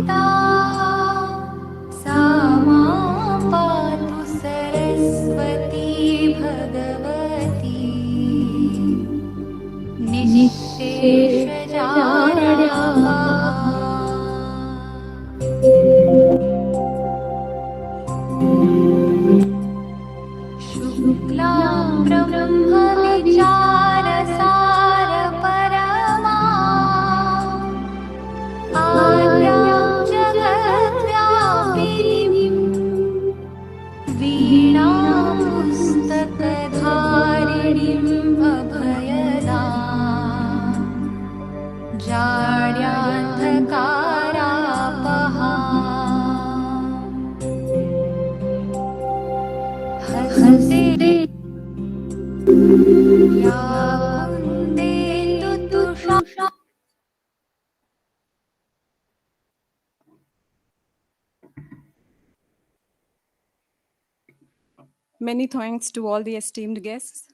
पिता सा मां पातु सरस्वती भगवती निःशेषजाड्यापहा शुक्लां ब्रह्मविचारसारपरमा आद्यां जगद्व्यापिनीं वीणां पुस्तकधारिणीम् अभयदां जाड्यान्धकारापहां हस्ते या कुन्देन्दुतुषा Many thanks to all the esteemed guests.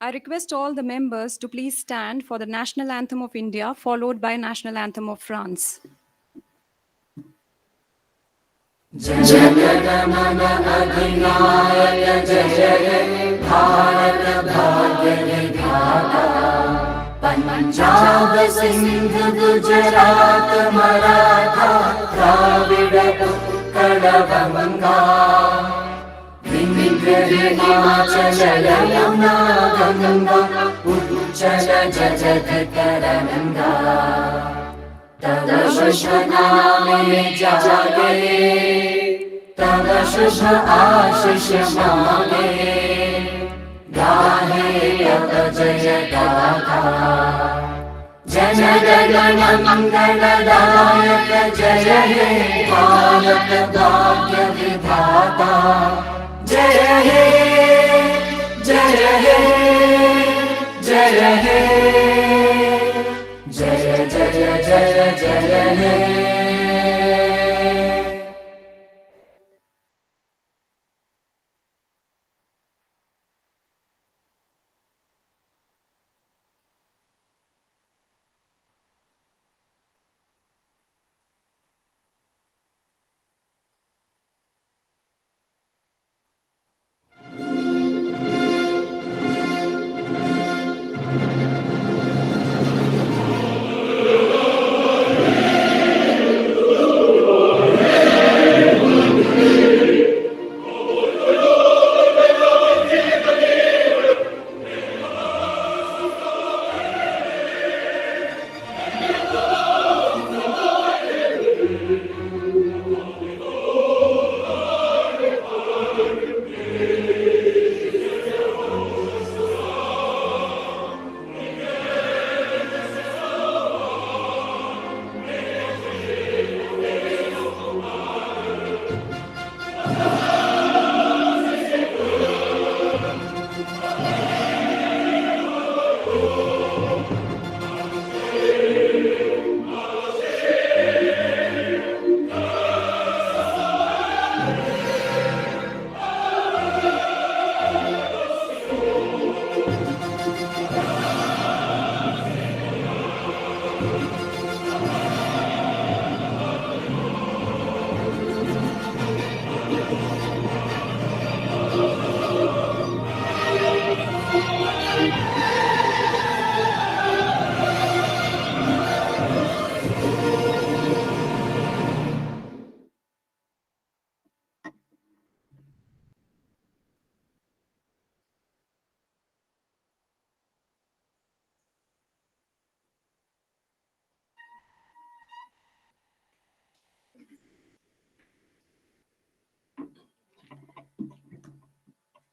I request all the members to please stand for the National Anthem of India, followed by National Anthem of France. Jana Gana Mana अधिनायक जय हे भारत भाग्य विधाता पंजाब सिंध गुजरात मराठा द्राविड उत्कल गंगा विंध्य हिमाचल यमुना गंगा उच्चल जगत्करनंगा तव शुभ नामे जागे तव शुभ आशीष मांगे गाहे अब जय गाथा जन गण मंगलदायक जय हे भारत भाग्य विधाता जय हे जय हे जय हे जय जय जय जय हे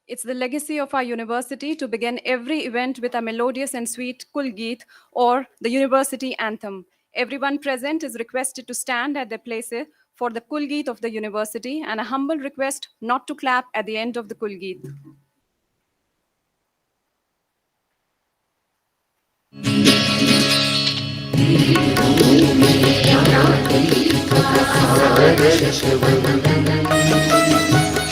It's the legacy of our university to begin every event with a melodious and sweet Kulgeet, or the university anthem. Everyone present is requested to stand at their places for the Kulgeet of the university, and a humble request not to clap at the end of the Kulgeet.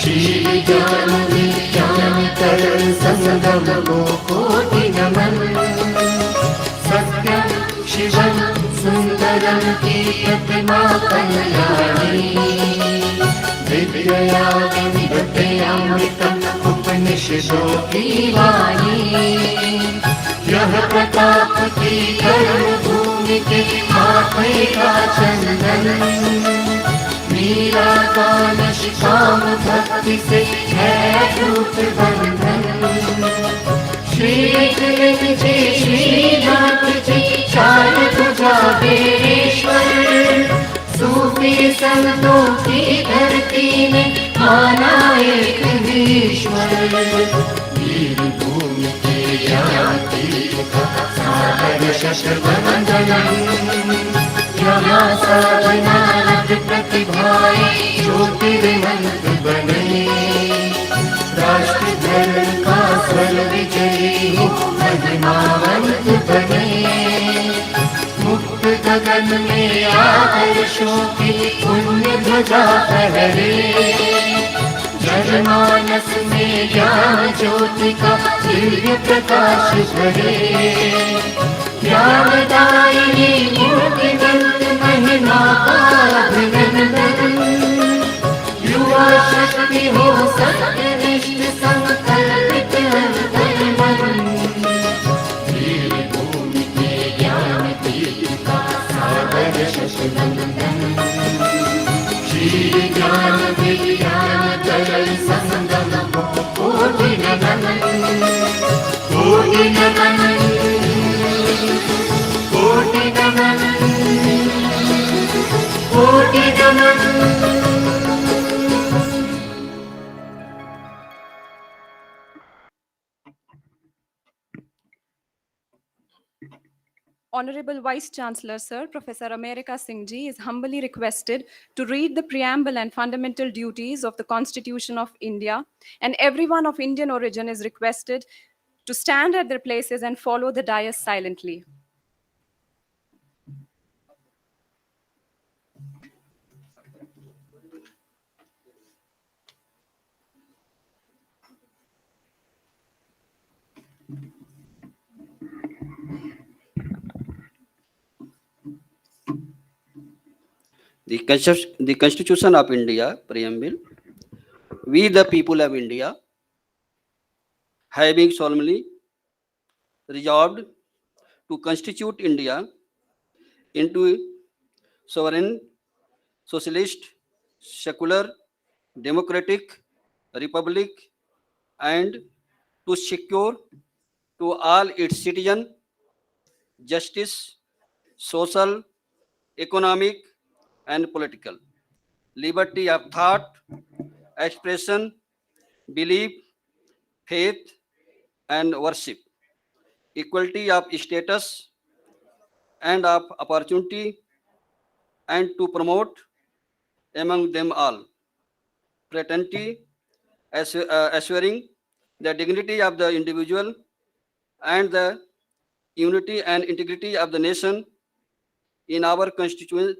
Shri ज्ञान विज्ञान कर संगम को कोटि नमन जन की प्रतिमा कल्याणी विद्यया विन्दते अमृतम् उपनिषदों की वाणी यह प्रताप की कर्म भूमि के माथे का चंदन मीरा का निष्काम भक्ति से है अटूट बंधन श्री श्रीनाथ जी चार भुजा बेश्वर सूफी संतों की धरती में माना एक ईश्वर वीर भूमि के ज्ञाति का सागर शस्त्र बंधनम यहाँ साधना रत प्रतिभाएं ज्योतिर्मंत बने राष्ट्र धर्म का स्वर विजयी हो महिमावंत बने मुक्त गगन में आदर्शों की पुण्य ध्वजा फहरे जनमानस में ज्ञान ज्योति का दिव्य प्रकाश भरे ज्ञानदायिनी मूर्तिमंत महिमा का अभिनंदन युवा शक्ति हो सत्यनिष्ठ संकल्पित अंतर्मन वीर भूमि के ज्ञान दीप का सागर शशनंदन श्री ज्ञान विज्ञान जय संगम कोटि नमन कोटि नमन कोटि नमन कोटि नमन Honorable Vice Chancellor, Sir, Professor America Singh Ji is humbly requested to read the preamble and fundamental duties of the Constitution of India, and everyone of Indian origin is requested to stand at their places and follow the dais silently. The Constitution of India, Preamble. We, the people of India, having solemnly resolved to constitute India into a sovereign, socialist, secular, democratic republic, and to secure to all its citizens justice, social, economic, and political liberty of thought, expression, belief, faith, and worship, equality of status and of opportunity, and to promote among them all fraternity, assuring the dignity of the individual and the unity and integrity of the nation. In our Constituent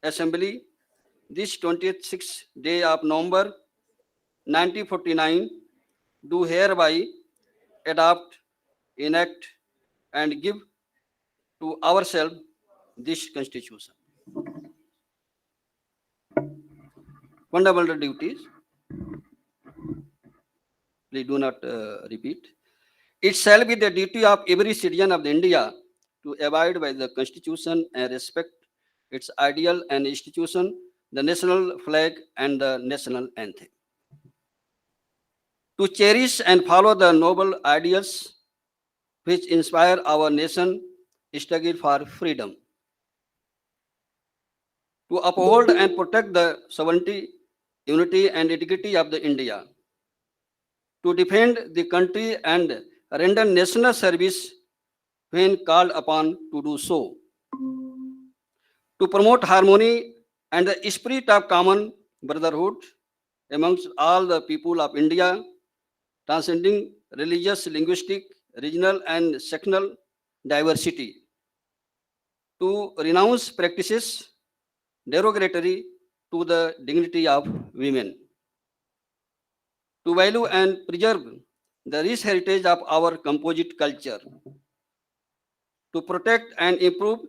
Assembly, this 26th day of November 1949, do hereby adopt, enact, and give to ourselves this Constitution. Fundamental duties. Please do not repeat. It shall be the duty of every citizen of India to abide by the Constitution and respect its ideal and institution, the national flag and the national anthem. To cherish and follow the noble ideals which inspire our nation struggle for freedom. To uphold and protect the sovereignty, unity and integrity of the India. To defend the country and render national service when called upon to do so. To promote harmony and the spirit of common brotherhood amongst all the people of India, transcending religious, linguistic, regional, and sectional diversity. To renounce practices derogatory to the dignity of women. To value and preserve the rich heritage of our composite culture. To protect and improve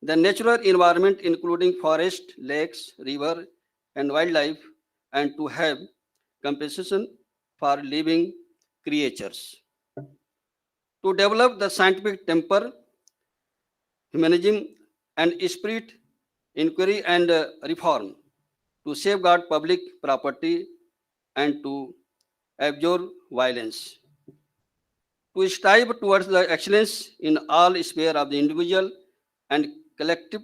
the natural environment, including forest, lakes, river, and wildlife, and to have compensation for living creatures. To develop the scientific temper, humanism, and spirit, inquiry and reform, to safeguard public property and to abjure violence, to strive towards the excellence in all spheres of the individual and collective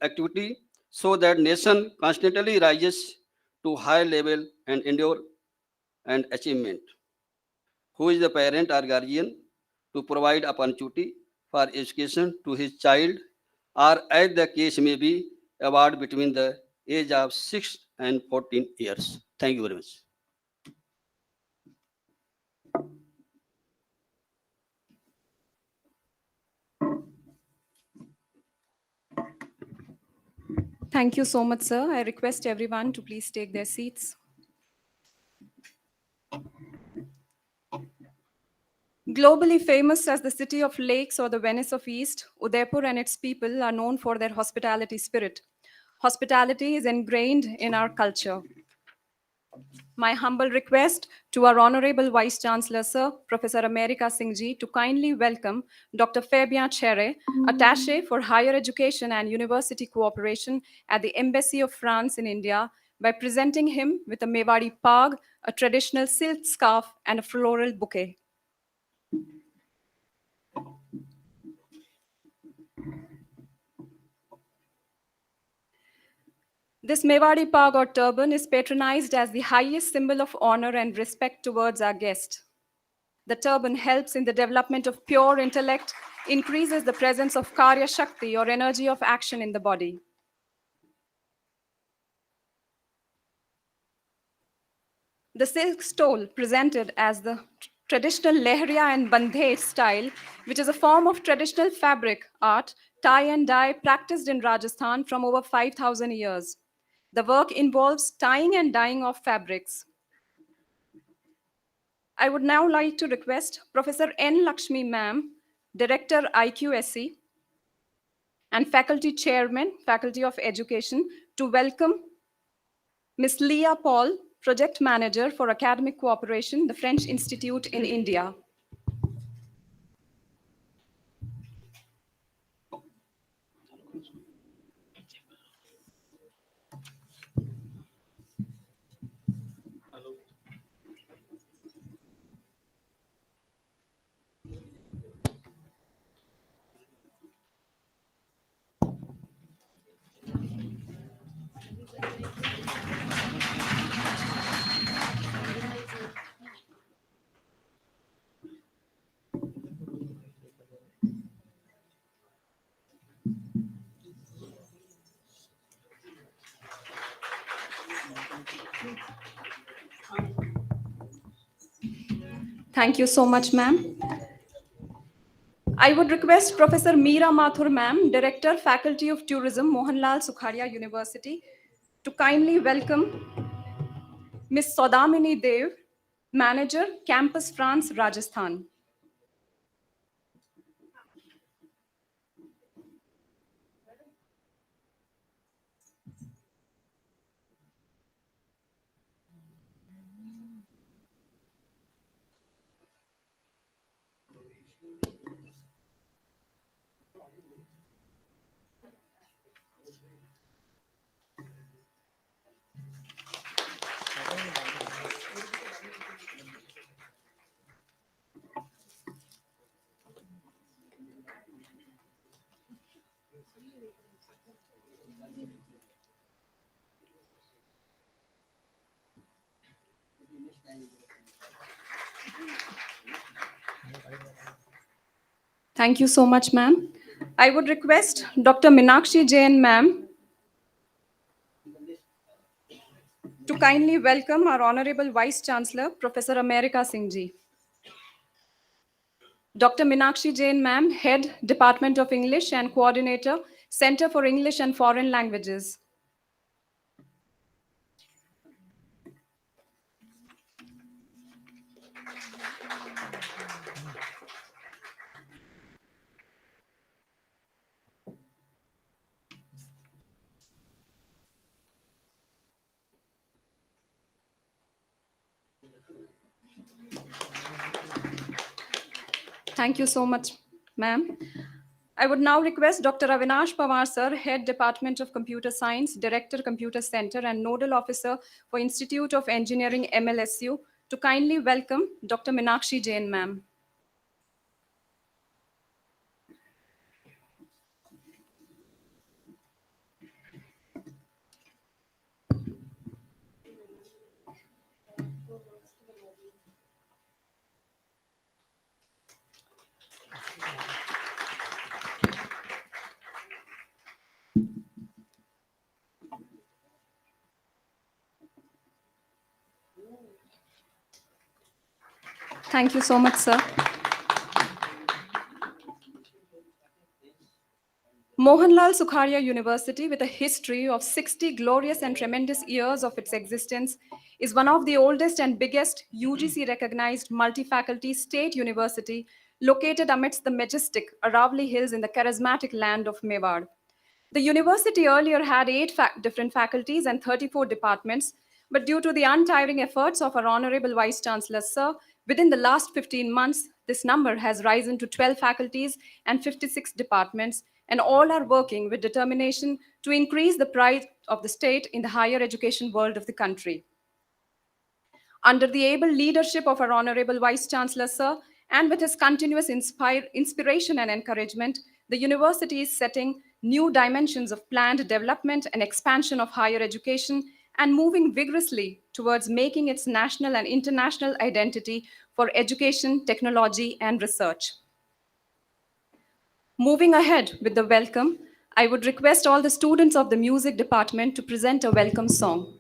activity, so that nation constantly rises to high level and endure and achievement. Who is the parent or guardian to provide opportunity for education to his child, or as the case may be, award between the age of 6 and 14 years. Thank you very much. Thank you so much, sir. I request everyone to please take their seats. Globally famous as the city of lakes or the Venice of East, Udaipur and its people are known for their hospitality spirit. Hospitality is ingrained in our culture. My humble request to our Honorable Vice Chancellor, Sir, Professor America Singh Ji, to kindly welcome Dr. Fabien Cherre, Attaché for Higher Education and University Cooperation at the Embassy of France in India, by presenting him with a Mewari Pag, a traditional silk scarf, and a floral bouquet. This Mewari Pag or turban is patronized as the highest symbol of honor and respect towards our guest. The turban helps in the development of pure intellect, increases the presence of Karya Shakti or energy of action in the body. The silk stole, presented as the traditional Lehriya and Bandhe style, which is a form of traditional fabric art, tie and dye practiced in Rajasthan from over 5,000 years. The work involves tying and dyeing of fabrics. I would now like to request Professor N. Lakshmi Ma'am, Director IQSC, and Faculty Chairman, Faculty of Education, to welcome Ms. Leah Paul, Project Manager for Academic Cooperation, the French Institute in India. Thank you so much, ma'am. I would request Professor Meera Mathur, ma'am, Director, Faculty of Tourism, Mohanlal Sukhadia University, to kindly welcome Ms. Sodamini Dev, Manager, Campus France, Rajasthan. Thank you so much, ma'am. I would request Dr. Minakshi Jain, ma'am, to kindly welcome our Honorable Vice Chancellor, Professor America Singh Ji. Dr. Minakshi Jain, ma'am, Head, Department of English and Coordinator, Center for English and Foreign Languages. Thank you so much, ma'am. I would now request Dr. Avinash Pawar, sir, Head Department of Computer Science, Director Computer Center and Nodal Officer for Institute of Engineering MLSU, to kindly welcome Dr. Meenakshi Jain, ma'am. Thank you so much, sir. Mohanlal Sukharia University, with a history of 60 glorious and tremendous years of its existence, is one of the oldest and biggest UGC-recognized multi-faculty state university located amidst the majestic Aravalli Hills in the charismatic land of Mewar. The university earlier had 8 different faculties and 34 departments, but due to the untiring efforts of our Honorable Vice Chancellor, Sir, within the last 15 months, this number has risen to 12 faculties and 56 departments, and all are working with determination to increase the pride of the state in the higher education world of the country. Under the able leadership of our Honorable Vice Chancellor, Sir, and with his continuous inspiration and encouragement, the university is setting new dimensions of planned development and expansion of higher education and moving vigorously towards making its national and international identity for education, technology, and research. Moving ahead with the welcome, I would request all the students of the music department to present a welcome song.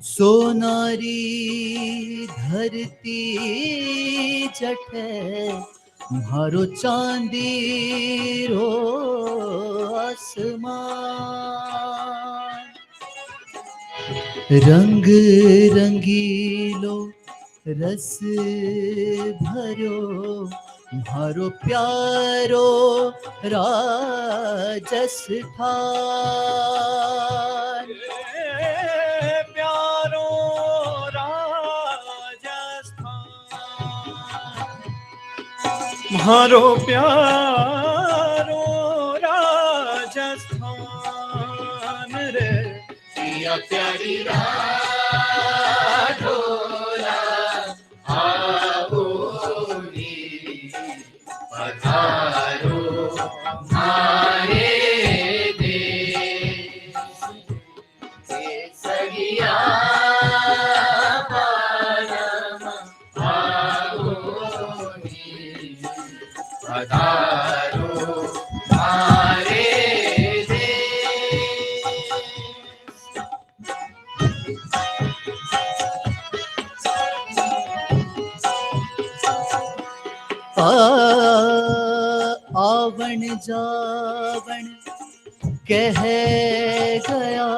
Sonari धरती जठे मारो चांदी रो आसमान रंग रंगीलो रस भरो मारो प्यारो राजस्थान प्यारो राजस्थान मारो प्यारो राजस्थान रे पिया प्यारी राधोरा आओनी पधारो मारे देश केसरिया परम आओनी पधारो मारे आवण जावण जावण कह गया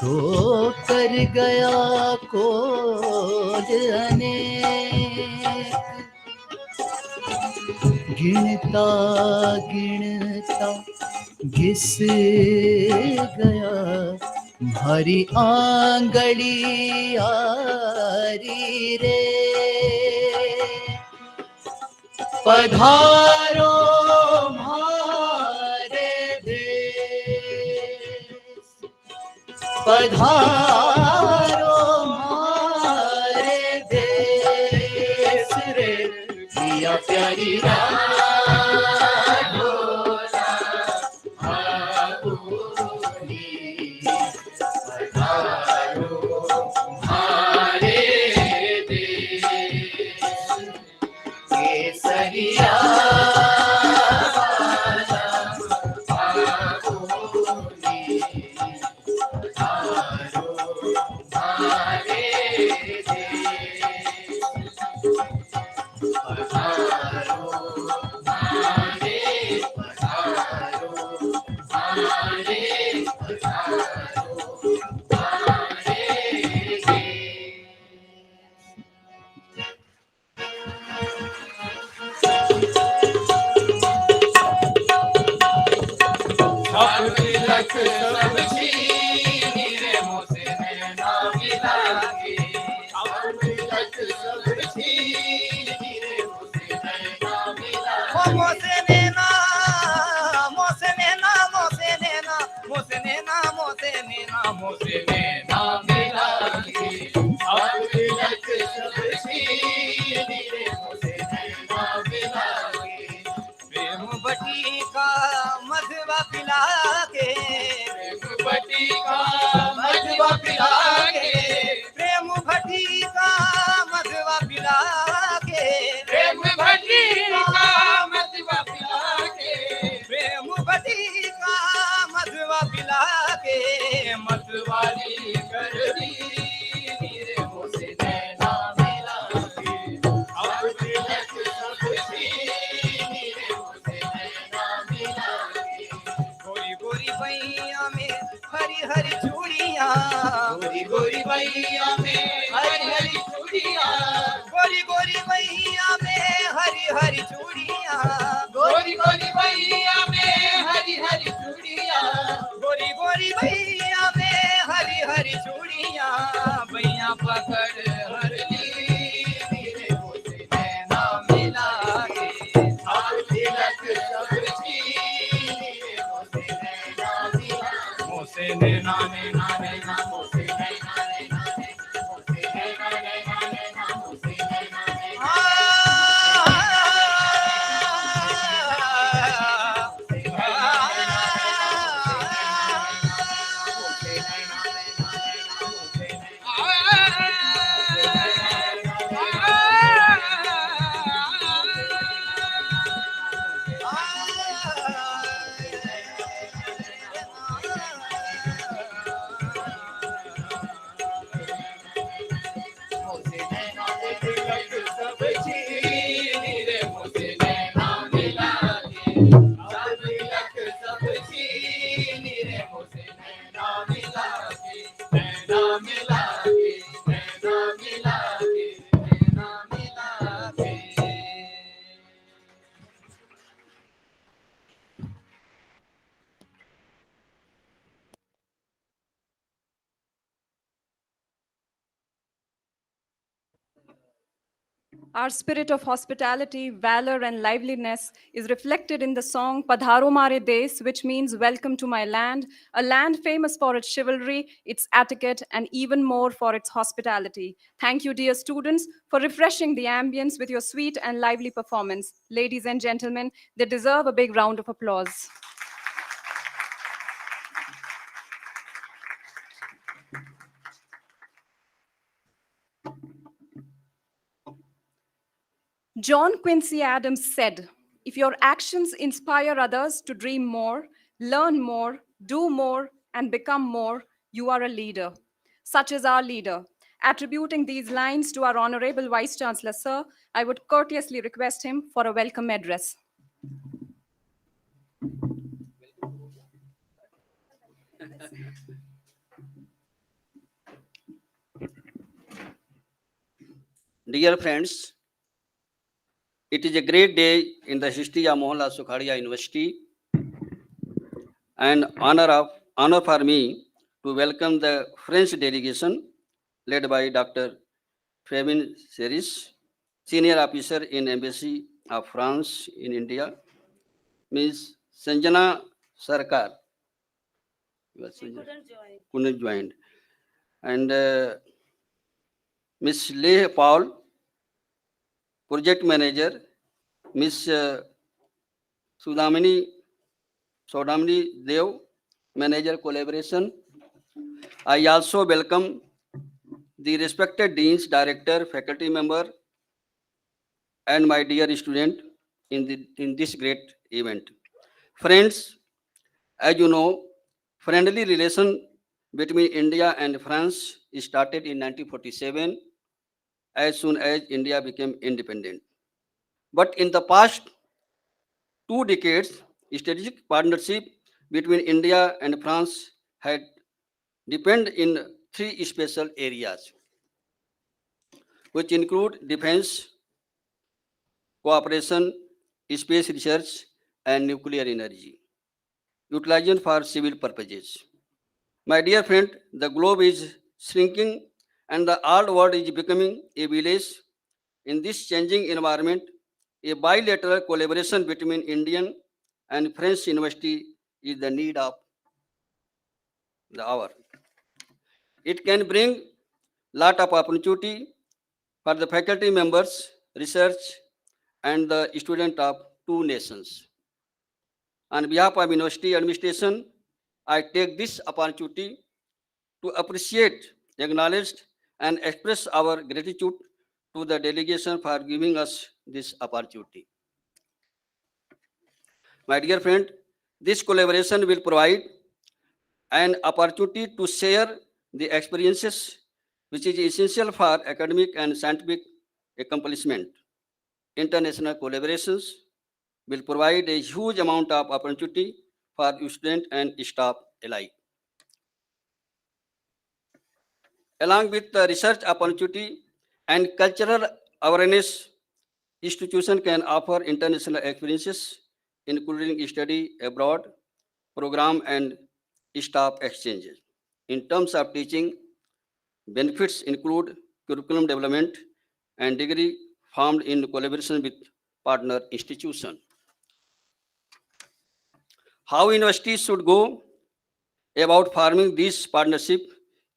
तो कर गया कोल अनेक गिनता गिनता घिस गया भारी आंगड़ी आरी रे पधारो हमारे देश पधारो हमारे देश रे पिया प्यारी प्रेम बटी का मधवा पिला के बटी का मधवा पिला के प्रेम भटी का मधवा पिला के प्रेम भटी का मधवा पिला के प्रेम भटी का मधवा पिला के मतवाली कर दी मेरे मुझसे नैना मिला के अब तिलक सब मेरे मुझसे नैना मिला के गोरी गोरी बैया में हरी हरी चूड़ियां गोरी गोरी बैया में हरी हरी चूड़ियां गोरी गोरी बैया में हरी हरी चूड़ियां गोरी गोरी बैया में हरी हरी चूड़ियां गोरी गोरी बैया में हरी हरी चूड़ियां बैया पकड़ हर ली मेरे मुझसे नैना मिला के और तिलक सब मेरे मुझसे नैना मिला मुझसे नैना नैना नैना मुझसे नैना नैना मुझसे नैना नैना नैना मुझसे नैना Our spirit of hospitality, valor, and liveliness is reflected in the song Padharo Mare Des, which means welcome to my land, a land famous for its chivalry, its etiquette, and even more for its hospitality. Thank you, dear students, for refreshing the ambience with your sweet and lively performance. Ladies and gentlemen, they deserve a big round of applause. John Quincy Adams said, "If your actions inspire others to dream more, learn more, do more, and become more, you are a leader." Such is our leader. Attributing these lines to our Honorable Vice Chancellor, Sir, I would courteously request him for a welcome address. Dear friends, it is a great day in the history of Mohanlal Sukhadia University and honor for me to welcome the French delegation led by Dr. Fabien Seris, senior officer in Embassy of France in India, Ms. Sanjana Sarkar. Couldn't join. And Ms. Leh Paul, project manager, Ms. Sudamini Dev, manager collaboration. I also welcome the respected deans, director, faculty member, and my dear student in this great event. Friends, as you know, friendly relation between India and France started in 1947 as soon as India became independent. But in the past 2 decades, strategic partnership between India and France had deepened in 3 special areas, which include defense, cooperation, space research, and nuclear energy, utilization for civil purposes. My dear friend, the globe is shrinking and the old world is becoming a village. In this changing environment, a bilateral collaboration between Indian and French university is the need of the hour. It can bring lot of opportunity for the faculty members, research, and the student of 2 nations. On behalf of university administration, I take this opportunity to appreciate, acknowledge, and express our gratitude to the delegation for giving us this opportunity. My dear friend, this collaboration will provide an opportunity to share the experiences which is essential for academic and scientific accomplishment. International collaborations will provide a huge amount of opportunity for student and staff alike. Along with the research opportunity and cultural awareness, institution can offer international experiences, including study abroad, program, and staff exchanges. In terms of teaching, benefits include curriculum development and degree formed in collaboration with partner institutions. How universities should go about forming this partnership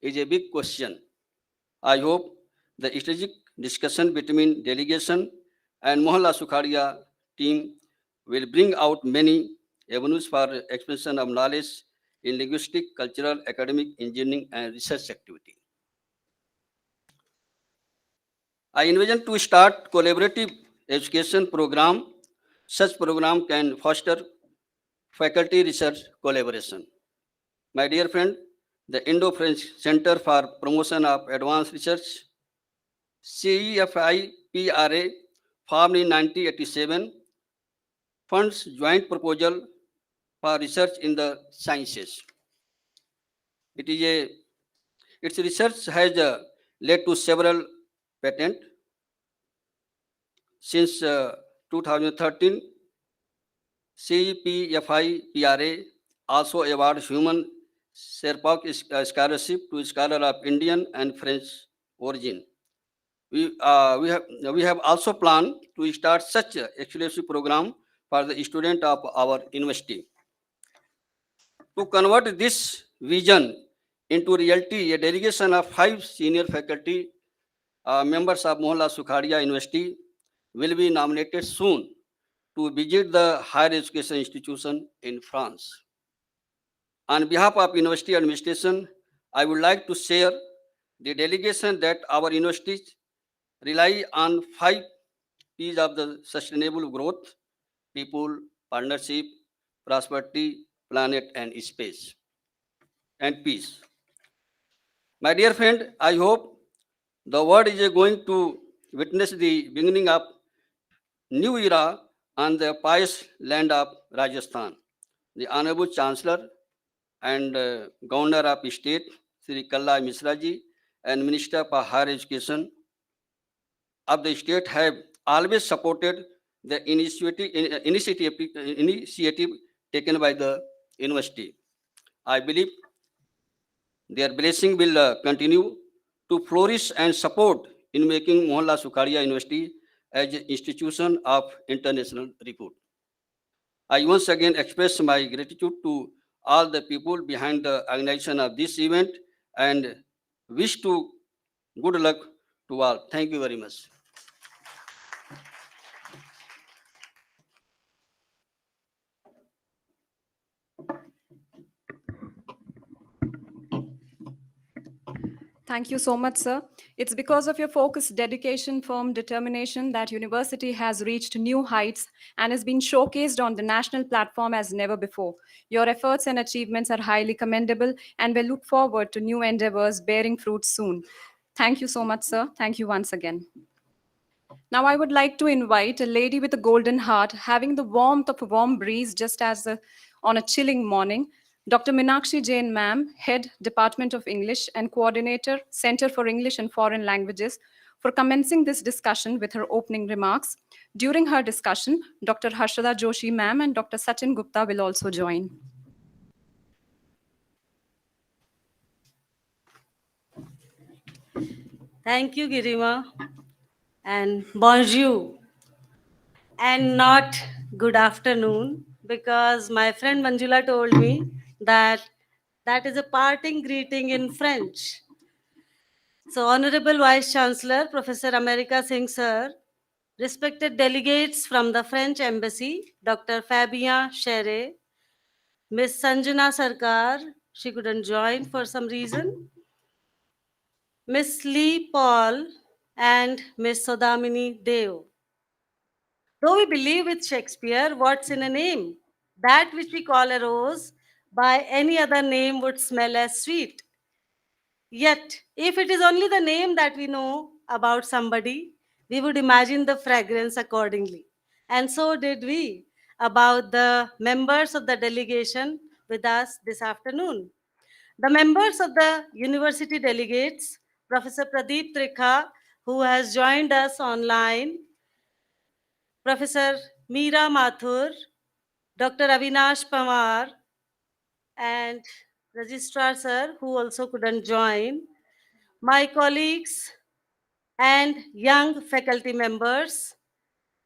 is a big question. I hope the strategic discussion between delegation and Mohanlal Sukhadia team will bring out many avenues for expansion of knowledge in linguistic, cultural, academic, engineering, and research activity. I envision to start collaborative education program. Such program can foster faculty research collaboration. My dear friend, the Indo-French Center for Promotion of Advanced Research, CEFIPRA, formed in 1987, funds joint proposal for research in the sciences. Its research has led to several patents. Since 2013, CEPFIPRA also awards human Sherpa scholarship to scholars of Indian and French origin. We have also planned to start such a exclusive program for the student of our university. To convert this vision into reality, a delegation of 5 senior faculty members of Mohanlal Sukhadia University will be nominated soon to visit the higher education institution in France. On behalf of university administration, I would like to share the delegation that our universities rely on 5 P's of the sustainable growth: people, partnership, prosperity, planet, and space, and peace. My dear friend, I hope the world is going to witness the beginning of new era on the pious land of Rajasthan. The Honorable Chancellor, and Governor of State, Sri Kalla Misra ji, and Minister for Higher Education of the state have always supported the initiative taken by the university. I believe their blessing will continue to flourish and support in making Mohalla Sukhadia University as an institution of international repute. I once again express my gratitude to all the people behind the organization of this event and wish to good luck to all. Thank you very much. Thank you so much, sir. It's because of your focus, dedication, firm determination that university has reached new heights and has been showcased on the national platform as never before. Your efforts and achievements are highly commendable, and we look forward to new endeavors bearing fruit soon. Thank you so much, sir. Thank you once again. Now, I would like to invite a lady with a golden heart, having the warmth of a warm breeze just as on a chilling morning. Dr. Minakshi Jain, ma'am, Head, Department of English and Coordinator, Center for English and Foreign Languages, for commencing this discussion with her opening remarks. During her discussion, Dr. Harshada Joshi, ma'am, and Dr. Sachin Gupta will also join. Thank you, Girima, and bonjour, and not good afternoon, because my friend Manjula told me that that is a parting greeting in French. So, Honorable Vice Chancellor, Professor America Singh, sir, respected delegates from the French Embassy, Dr. Fabien Chere, Miss Sanjana Sarkar, she couldn't join for some reason, Miss Lee Paul, and Miss Sodamini Deo. Though we believe with Shakespeare, what's in a name? That which we call a rose by any other name would smell as sweet. Yet, if it is only the name that we know about somebody, we would imagine the fragrance accordingly. And so did we about the members of the delegation with us this afternoon. The members of the university delegates, Professor Pradeep Trikha, who has joined us online, Professor Meera Mathur, Dr. Avinash Pawar, and Registrar Sir, who also couldn't join, my colleagues and young faculty members,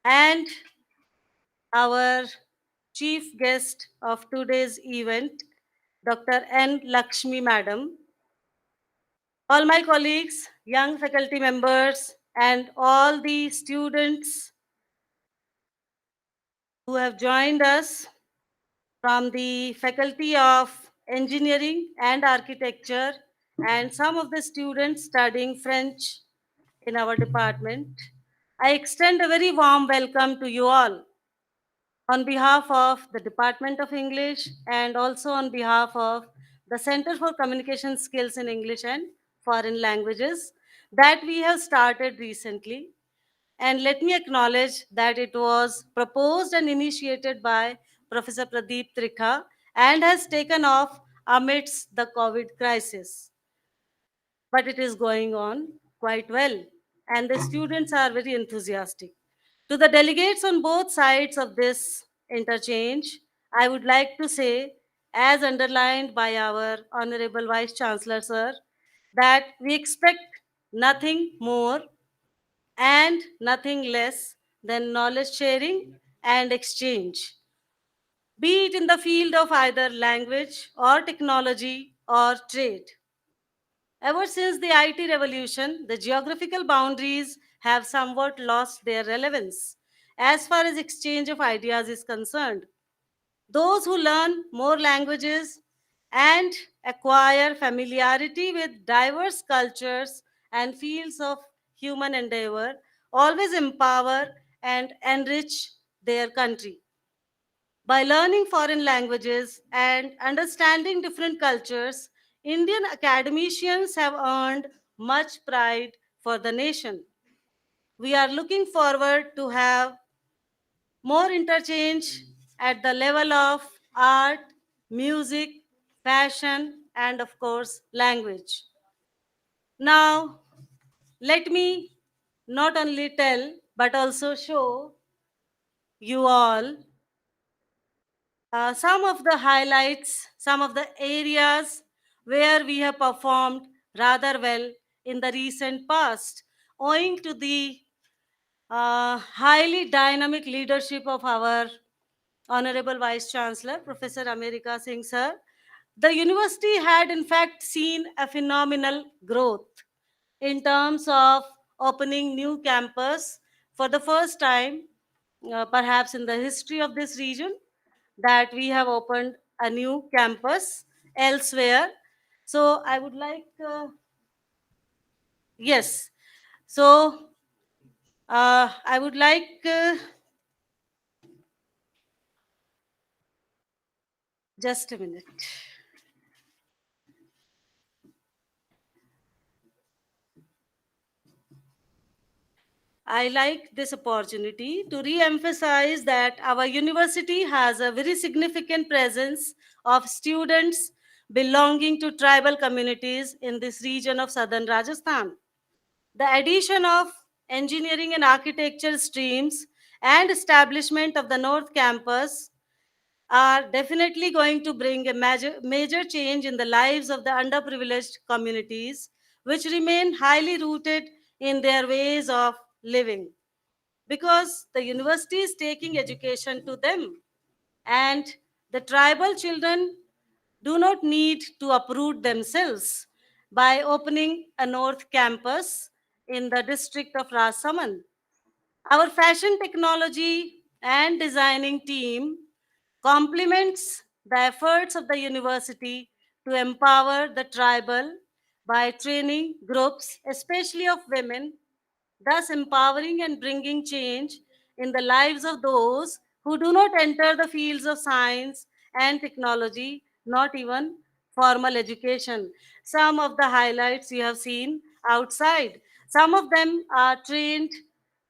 and our chief guest of today's event, Dr. N. Lakshmi Madam, all my colleagues, young faculty members, and all the students who have joined us from the Faculty of Engineering and Architecture, and some of the students studying French in our department. I extend a very warm welcome to you all on behalf of the Department of English and also on behalf of the Center for Communication Skills in English and Foreign Languages that we have started recently. And let me acknowledge that it was proposed and initiated by Professor Pradeep Trikha and has taken off amidst the COVID crisis. But it is going on quite well, and the students are very enthusiastic. To the delegates on both sides of this interchange, I would like to say, as underlined by our Honorable Vice Chancellor, sir, that we expect nothing more and nothing less than knowledge sharing and exchange, be it in the field of either language or technology or trade. Ever since the IT revolution, the geographical boundaries have somewhat lost their relevance as far as exchange of ideas is concerned. Those who learn more languages and acquire familiarity with diverse cultures and fields of human endeavor always empower and enrich their country. By learning foreign languages and understanding different cultures, Indian academicians have earned much pride for the nation. We are looking forward to have more interchange at the level of art, music, passion, and of course, language. Now, let me not only tell but also show you all some of the highlights, some of the areas where we have performed rather well in the recent past, owing to the highly dynamic leadership of our Honorable Vice Chancellor, Professor America Singh sir. The university had in fact seen a phenomenal growth in terms of opening new campus for the first time, perhaps in the history of this region, that we have opened a new campus elsewhere. So I would like, yes, so I would like, just a minute. I like this opportunity to re-emphasize that our university has a very significant presence of students belonging to tribal communities in this region of southern Rajasthan. The addition of engineering and architecture streams and establishment of the North Campus are definitely going to bring a major change in the lives of the underprivileged communities, which remain highly rooted in their ways of living. Because the university is taking education to them, and the tribal children do not need to uproot themselves by opening a North Campus in the district of Rasaman. Our fashion technology and designing team complements the efforts of the university to empower the tribal by training groups, especially of women, thus empowering and bringing change in the lives of those who do not enter the fields of science and technology, not even formal education. Some of the highlights you have seen outside. Some of them are trained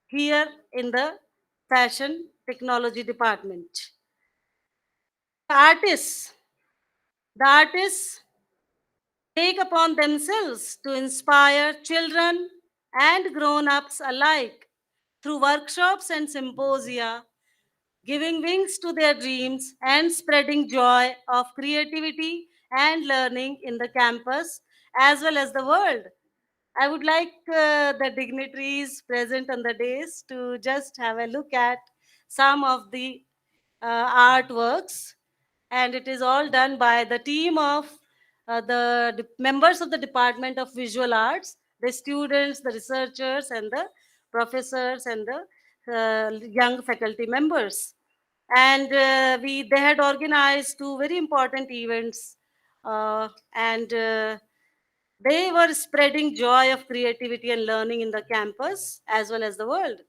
here in the fashion technology department. Artists, the artists take upon themselves to inspire children and grown-ups alike through workshops and symposia, giving wings to their dreams and spreading joy of creativity and learning in the campus as well as the world. I would like the dignitaries present on the days to just have a look at some of the artworks, and it is all done by the team of members of the Department of Visual Arts, the students, the researchers, and the professors and the young faculty members. And they had organized two very important events, and they were spreading joy of creativity and learning in the campus as well as the world.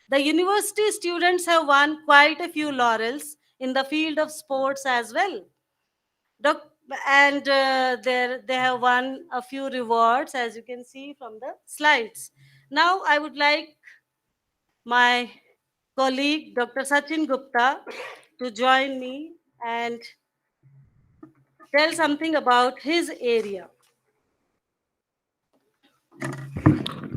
The university students have won quite a few laurels in the field of sports as well. Doc- and they have won a few rewards, as you can see from the slides. Now, I would like my colleague, Dr. Sachin Gupta, to join me and tell something about his area.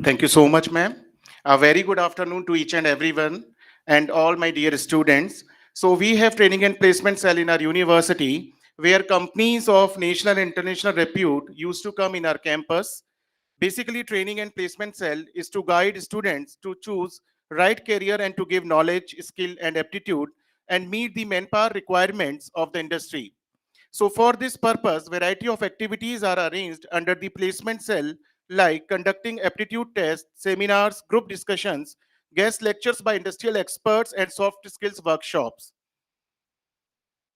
Thank you so much, ma'am. A very good afternoon to each and everyone and all my dear students. So we have training and placement cell in our university where companies of national and international repute used to come in our campus. Basically, training and placement cell is to guide students to choose right career and to give knowledge, skill, and aptitude and meet the manpower requirements of the industry. So for this purpose, variety of activities are arranged under the placement cell like conducting aptitude tests, seminars, group discussions, guest lectures by industrial experts and soft skills workshops.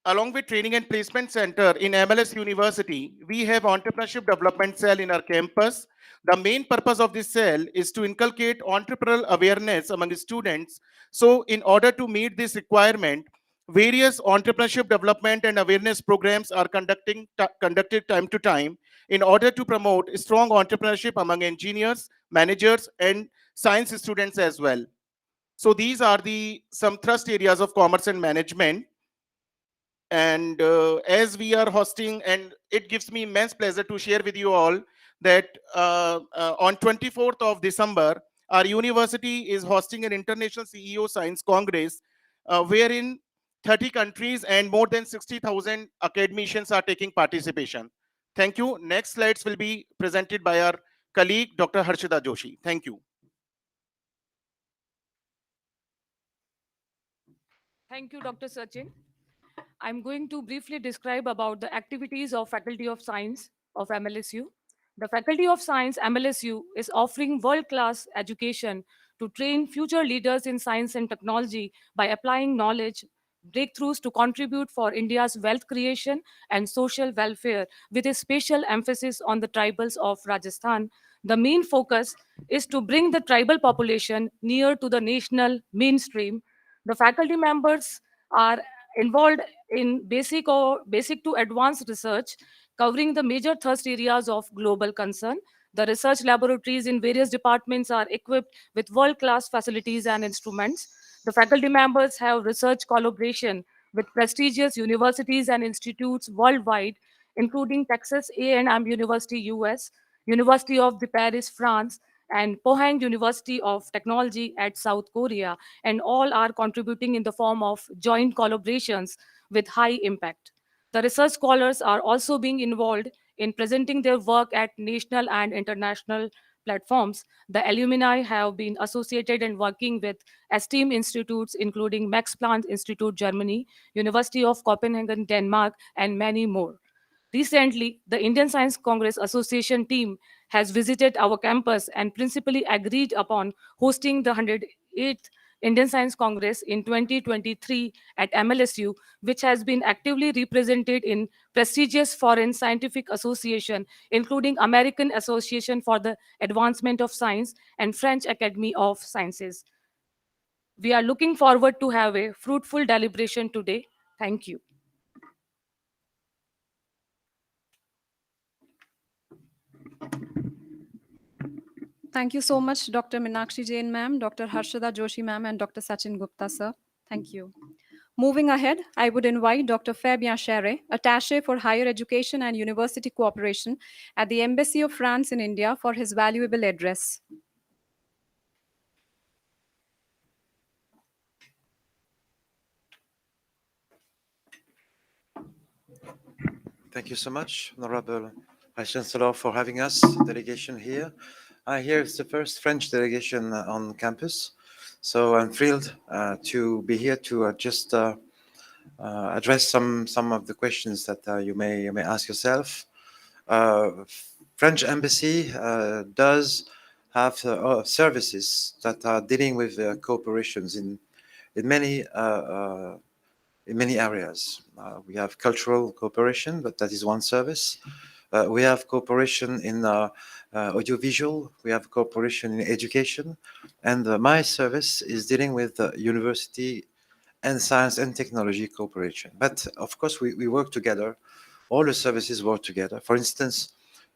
Along with training and placement center in MLS University, we have entrepreneurship development cell in our campus. The main purpose of this cell is to inculcate entrepreneurial awareness among students. So in order to meet this requirement, various entrepreneurship development and awareness programs are conducted time to time in order to promote strong entrepreneurship among engineers, managers, and science students as well. So these are the some thrust areas of commerce and management. And as we are hosting, and it gives me immense pleasure to share with you all that on 24th of December, our university is hosting an International CEO Science Congress, wherein 30 countries and more than 60,000 academicians are taking participation. Thank you. Next slides will be presented by our colleague, Dr. Harshita Joshi. Thank you. Thank you, Dr. Sachin. I'm going to briefly describe about the activities of Faculty of Science of MLSU. The Faculty of Science MLSU is offering world-class education to train future leaders in science and technology by applying knowledge breakthroughs to contribute for India's wealth creation and social welfare with a special emphasis on the tribals of Rajasthan. The main focus is to bring the tribal population near to the national mainstream. The faculty members are involved in basic to advanced research covering the major thrust areas of global concern. The research laboratories in various departments are equipped with world-class facilities and instruments. The faculty members have research collaboration with prestigious universities and institutes worldwide, including Texas A&M University, US, University of the Paris, France, and Pohang University of Technology at South Korea, and all are contributing in the form of joint collaborations with high impact. The research scholars are also being involved in presenting their work at national and international platforms. The alumni have been associated and working with esteemed institutes including Max Planck Institute, Germany, University of Copenhagen, Denmark, and many more. Recently, the Indian Science Congress Association team has visited our campus and principally agreed upon hosting the 108th Indian Science Congress in 2023 at MLSU, which has been actively represented in prestigious foreign scientific association, including American Association for the Advancement of Science and French Academy of Sciences. We are looking forward to have a fruitful deliberation today. Thank you. Thank you so much, Dr. Meenakshi Jain ma'am, Dr. Harshada Joshi ma'am, and Dr. Sachin Gupta sir. Thank you. Moving ahead, I would invite Dr. Fabien Chere, Attaché for Higher Education and University Cooperation at the Embassy of France in India, for his valuable address. Thank you so much, Honorable Vice Chancellor, for having us, delegation here. Here is the first French delegation on campus, so I'm thrilled to be here to just address some of the questions that you may ask yourself. French Embassy does have services that are dealing with cooperations in many areas. We have cultural cooperation, but that is one service. We have cooperation in audiovisual, we have cooperation in education, and my service is dealing with university and science and technology cooperation. But of course, we work together. All the services work together. For instance,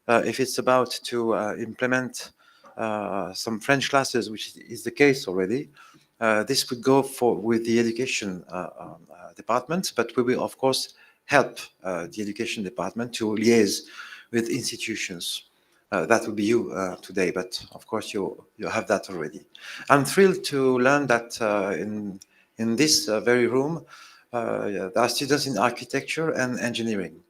if it's about to implement some French classes, which is the case already, this would go with the education department, but we will, of course, help the education department to liaise with institutions. That would be you today, but of course you have that already. I'm thrilled to learn that in this very room, there are students in architecture and engineering.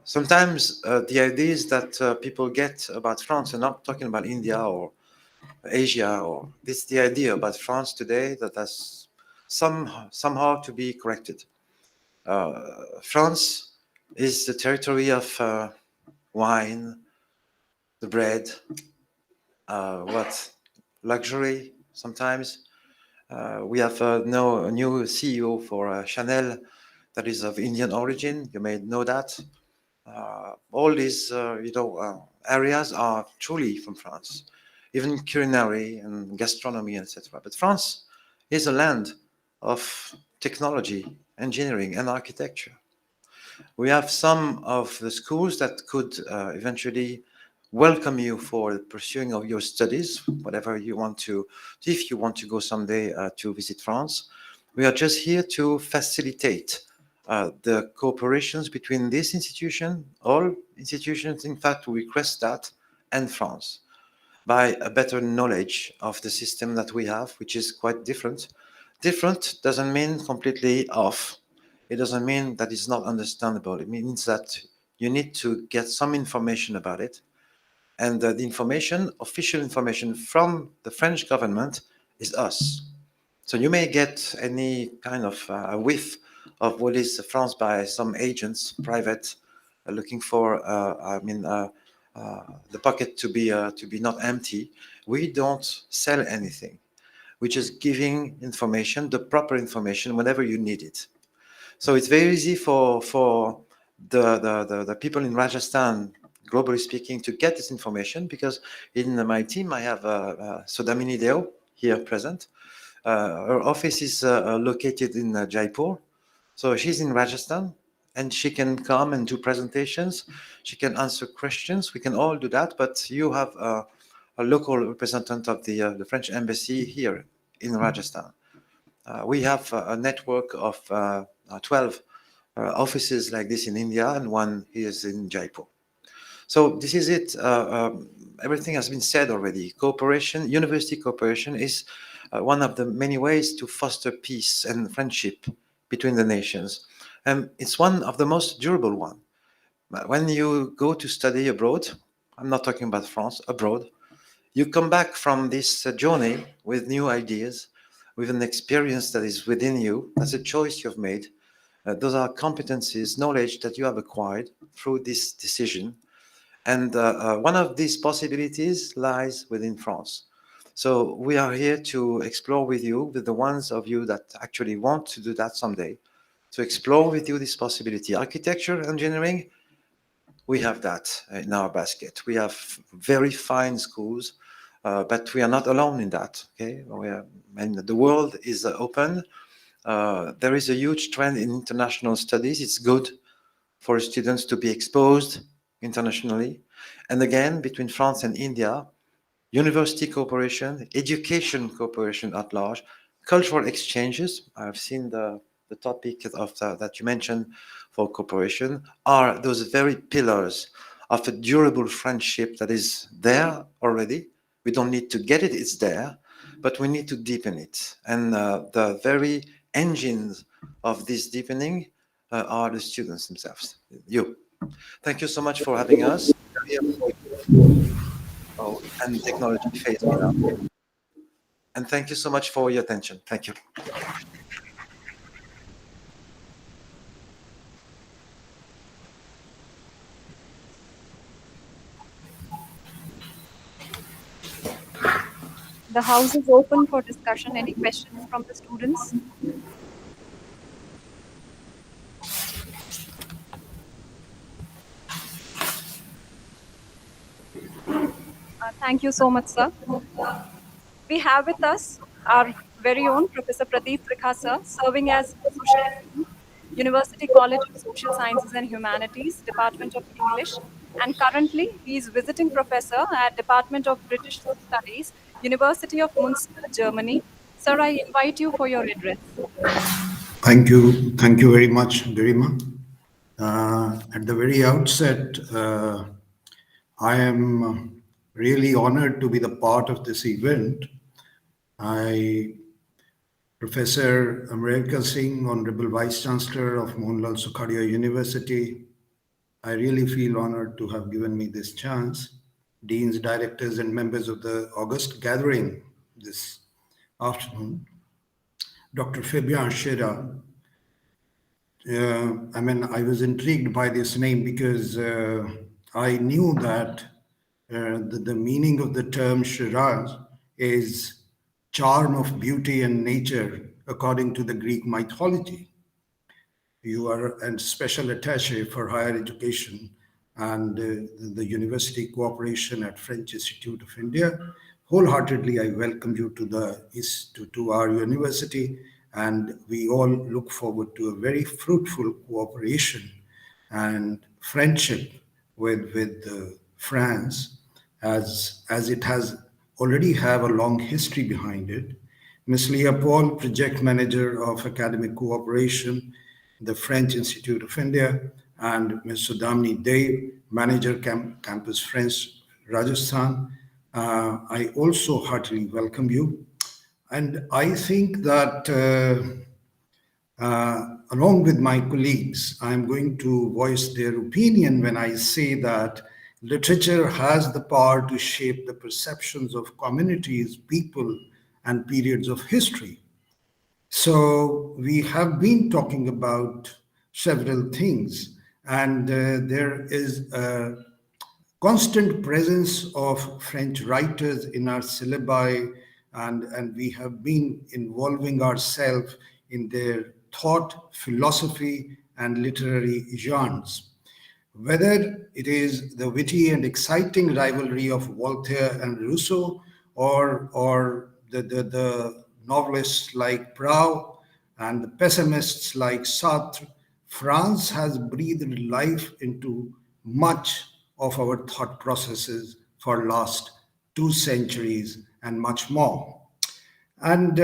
Sometimes the ideas that people get about France, and not talking about India or Asia, or this the idea about France today that has somehow to be corrected. France is the territory of wine, the bread, luxury sometimes. We have a new CEO for Chanel that is of Indian origin. You may know that. All these areas are truly from France, even culinary and gastronomy, etc. But France is a land of technology, engineering, and architecture. We have some of the schools that could eventually welcome you for pursuing of your studies, whatever you want to, if you want to go someday to visit France. We are just here to facilitate the cooperations between this institution, all institutions, in fact, request that, and France, by a better knowledge of the system that we have, which is quite different. Different doesn't mean completely off. It doesn't mean that it's not understandable. It means that you need to get some information about it. And the information, official information from the French government is us. So you may get any kind of a whiff of what is France by some agents, private, looking for, the pocket to be not empty. We don't sell anything. We're just giving information, the proper information, whenever you need it. So it's very easy for the people in Rajasthan, globally speaking, to get this information, because in my team I have Sodamini Deo here present. Her office is located in Jaipur. So she's in Rajasthan, and she can come and do presentations. She can answer questions. We can all do that, but you have a local representative of the French embassy here in Rajasthan. We have a network of 12 offices like this in India, and one is in Jaipur. So this is it. Everything has been said already. Cooperation, university cooperation is one of the many ways to foster peace and friendship between the nations. And it's one of the most durable one. When you go to study abroad, I'm not talking about France, abroad, you come back from this journey with new ideas, with an experience that is within you. That's a choice you've made. Those are competencies, knowledge that you have acquired through this decision. And one of these possibilities lies within France. So we are here to explore with you, with the ones of you that actually want to do that someday, to explore with you this possibility. Architecture, engineering, we have that in our basket. We have very fine schools, but we are not alone in that. Okay, and the world is open. There is a huge trend in international studies. It's good for students to be exposed internationally. And again, between France and India, university cooperation, education cooperation at large, cultural exchanges. I've seen the topic of that you mentioned for cooperation are those very pillars of a durable friendship that is there already. We don't need to get it, it's there, but we need to deepen it. And the very engines of this deepening are the students themselves, you. Thank you so much for having us. Oh, and technology phase me now. And thank you so much for your attention. Thank you. The house is open for discussion. Any questions from the students? Thank you so much, sir. We have with us our very own Professor Pradeep Trikha, sir, serving as Associate University College of Social Sciences and Humanities, Department of English, and currently he is visiting professor at Department of British Studies, University of Munster, Germany. Sir, I invite you for your address. Thank you very much, Garima. At the very outset, I am really honored to be the part of this event. Professor Amrita Singh, Honorable Vice Chancellor of Mohanlal Sukhadia University, I really feel honored to have given me this chance. Deans, directors, and members of the August gathering this afternoon. Dr. Fabien Chera. I was intrigued by this name because I knew that the meaning of the term Shiraz is charm of beauty and nature, according to the Greek mythology. You are a special attaché for higher education and the university cooperation at French Institute of India. Wholeheartedly, I welcome you to our university, and we all look forward to a very fruitful cooperation and friendship with France, as it has already have a long history behind it. Ms. Leah Paul, Project Manager of Academic Cooperation, the French Institute of India, and Ms. Sudhamni Dev, Manager Campus French, Rajasthan. I also heartily welcome you. And I think that along with my colleagues, I'm going to voice their opinion when I say that literature has the power to shape the perceptions of communities, people, and periods of history. So we have been talking about several things, and there is a constant presence of French writers in our syllabi, and we have been involving ourselves in their thought, philosophy, and literary genres. Whether it is the witty and exciting rivalry of Voltaire and Rousseau, or the novelists like Proust and the pessimists like Sartre, France has breathed life into much of our thought processes for last 2 centuries and much more. And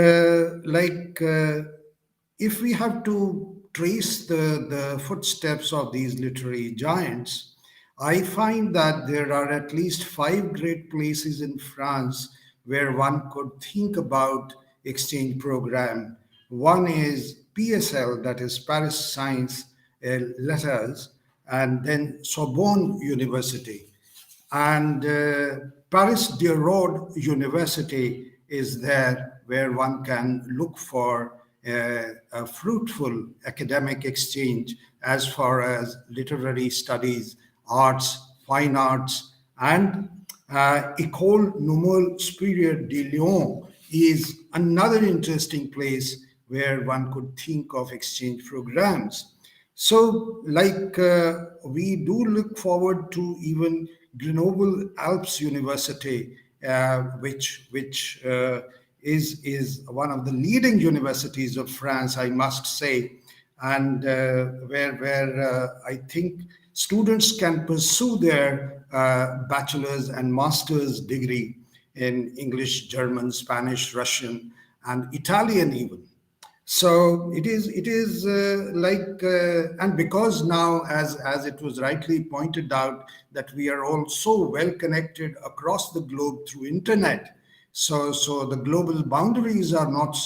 if we have to trace the footsteps of these literary giants, I find that there are at least 5 great places in France where one could think about exchange program. One is PSL, that is Paris Science Letters, and then Sorbonne University. And Paris Diderot University is there where one can look for a fruitful academic exchange as far as literary studies, arts, fine arts, and École Normale Supérieure de Lyon is another interesting place where one could think of exchange programs. So, we do look forward to even Grenoble Alpes University, which is one of the leading universities of France, I must say, and where I think students can pursue their bachelor's and master's degree in English, German, Spanish, Russian, and Italian even. So it is and because now, as it was rightly pointed out, that we are all so well connected across the globe through internet. So the global boundaries are not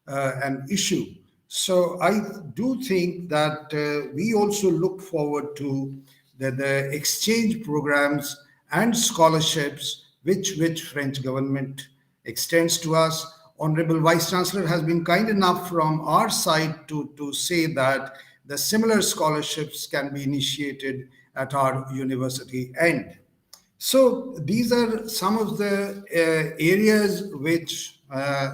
an issue. So I do think that we also look forward to the exchange programs and scholarships which French government extends to us. Honorable Vice Chancellor has been kind enough from our side to say that the similar scholarships can be initiated at our university end. So these are some of the areas which,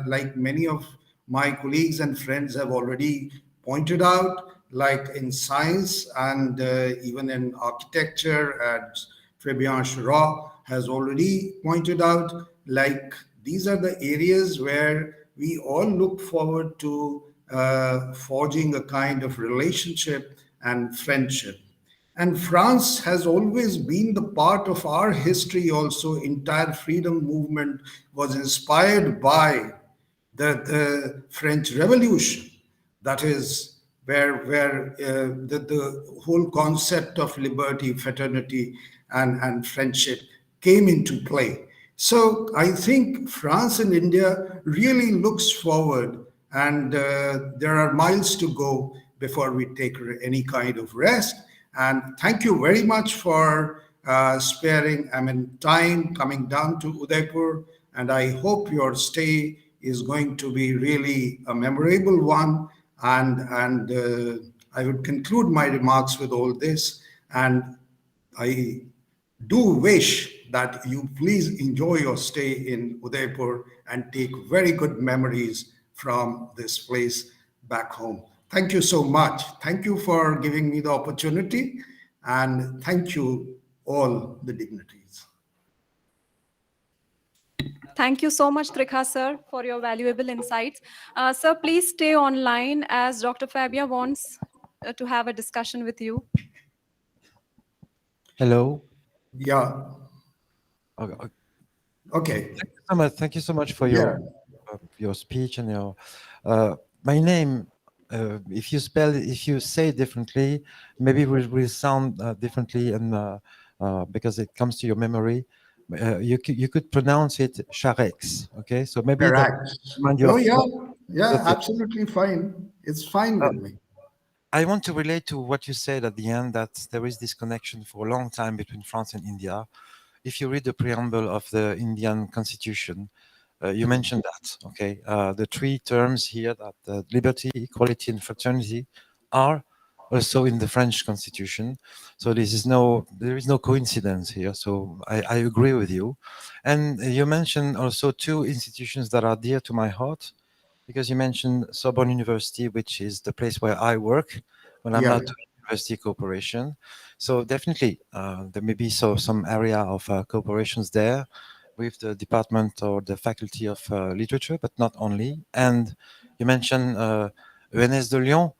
like many of my colleagues and friends have already pointed out, like in science and even in architecture, as Fabien Charot has already pointed out, like these are the areas where we all look forward to forging a kind of relationship and friendship. And France has always been the part of our history also. Entire freedom movement was inspired by the French Revolution. That is where the whole concept of liberty, fraternity, and friendship came into play. So I think France and India really looks forward, and there are miles to go before we take any kind of rest. And thank you very much for sparing time coming down to Udaipur. And I hope your stay is going to be really a memorable one. And I would conclude my remarks with all this. And I do wish that you please enjoy your stay in Udaipur and take very good memories from this place back home. Thank you so much. Thank you for giving me the opportunity, and thank you all the dignitaries. Thank you so much, Trikha sir, for your valuable insights. Sir, please stay online as Dr. Fabia wants to have a discussion with you. Hello. Yeah. Okay. Thank you so much for your speech and your. My name if you say it differently, maybe will sound differently, and because it comes to your memory, you could pronounce it Charex. Okay, so maybe that Correct. remind you Oh, of yeah. Yeah, other things. absolutely fine. It's fine with me. I want to relate to what you said at the end, that there is this connection for a long time between France and India. If you read the preamble of the Indian constitution, you mentioned that, okay? The three terms here, that liberty, equality, and fraternity, are also in the French constitution. So there is no coincidence here. So I agree with you. And you mentioned also two institutions that are dear to my heart, because you mentioned Sorbonne University, which is the place where I work when I'm Yeah. not doing university cooperation. So definitely, there may be some area of cooperations there with the department or the faculty of literature, but not only. And you mentioned ENS de Lyon,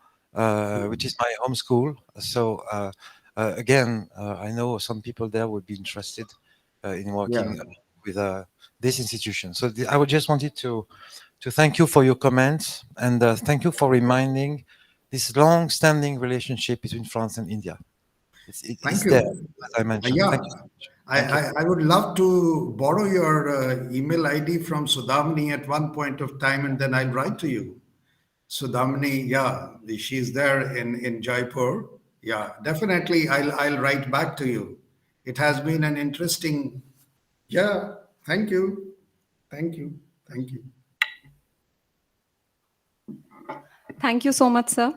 which is my home school. So again, I know some people there would be interested in Yeah. working with this institution. So I would just wanted to thank you for your comments, and thank you for reminding this long-standing relationship between France and India. It's Thank there, you. as I mentioned. Yeah. Thank you so much. Thank you. I would love to borrow your email ID from Sudhamni at one point of time, and then I'll write to you. Sudhamni, yeah, she's there in Jaipur. Yeah, definitely. I'll write back to you. It has been an interesting. Yeah. Thank you. Thank you. Thank you. Thank you so much, sir.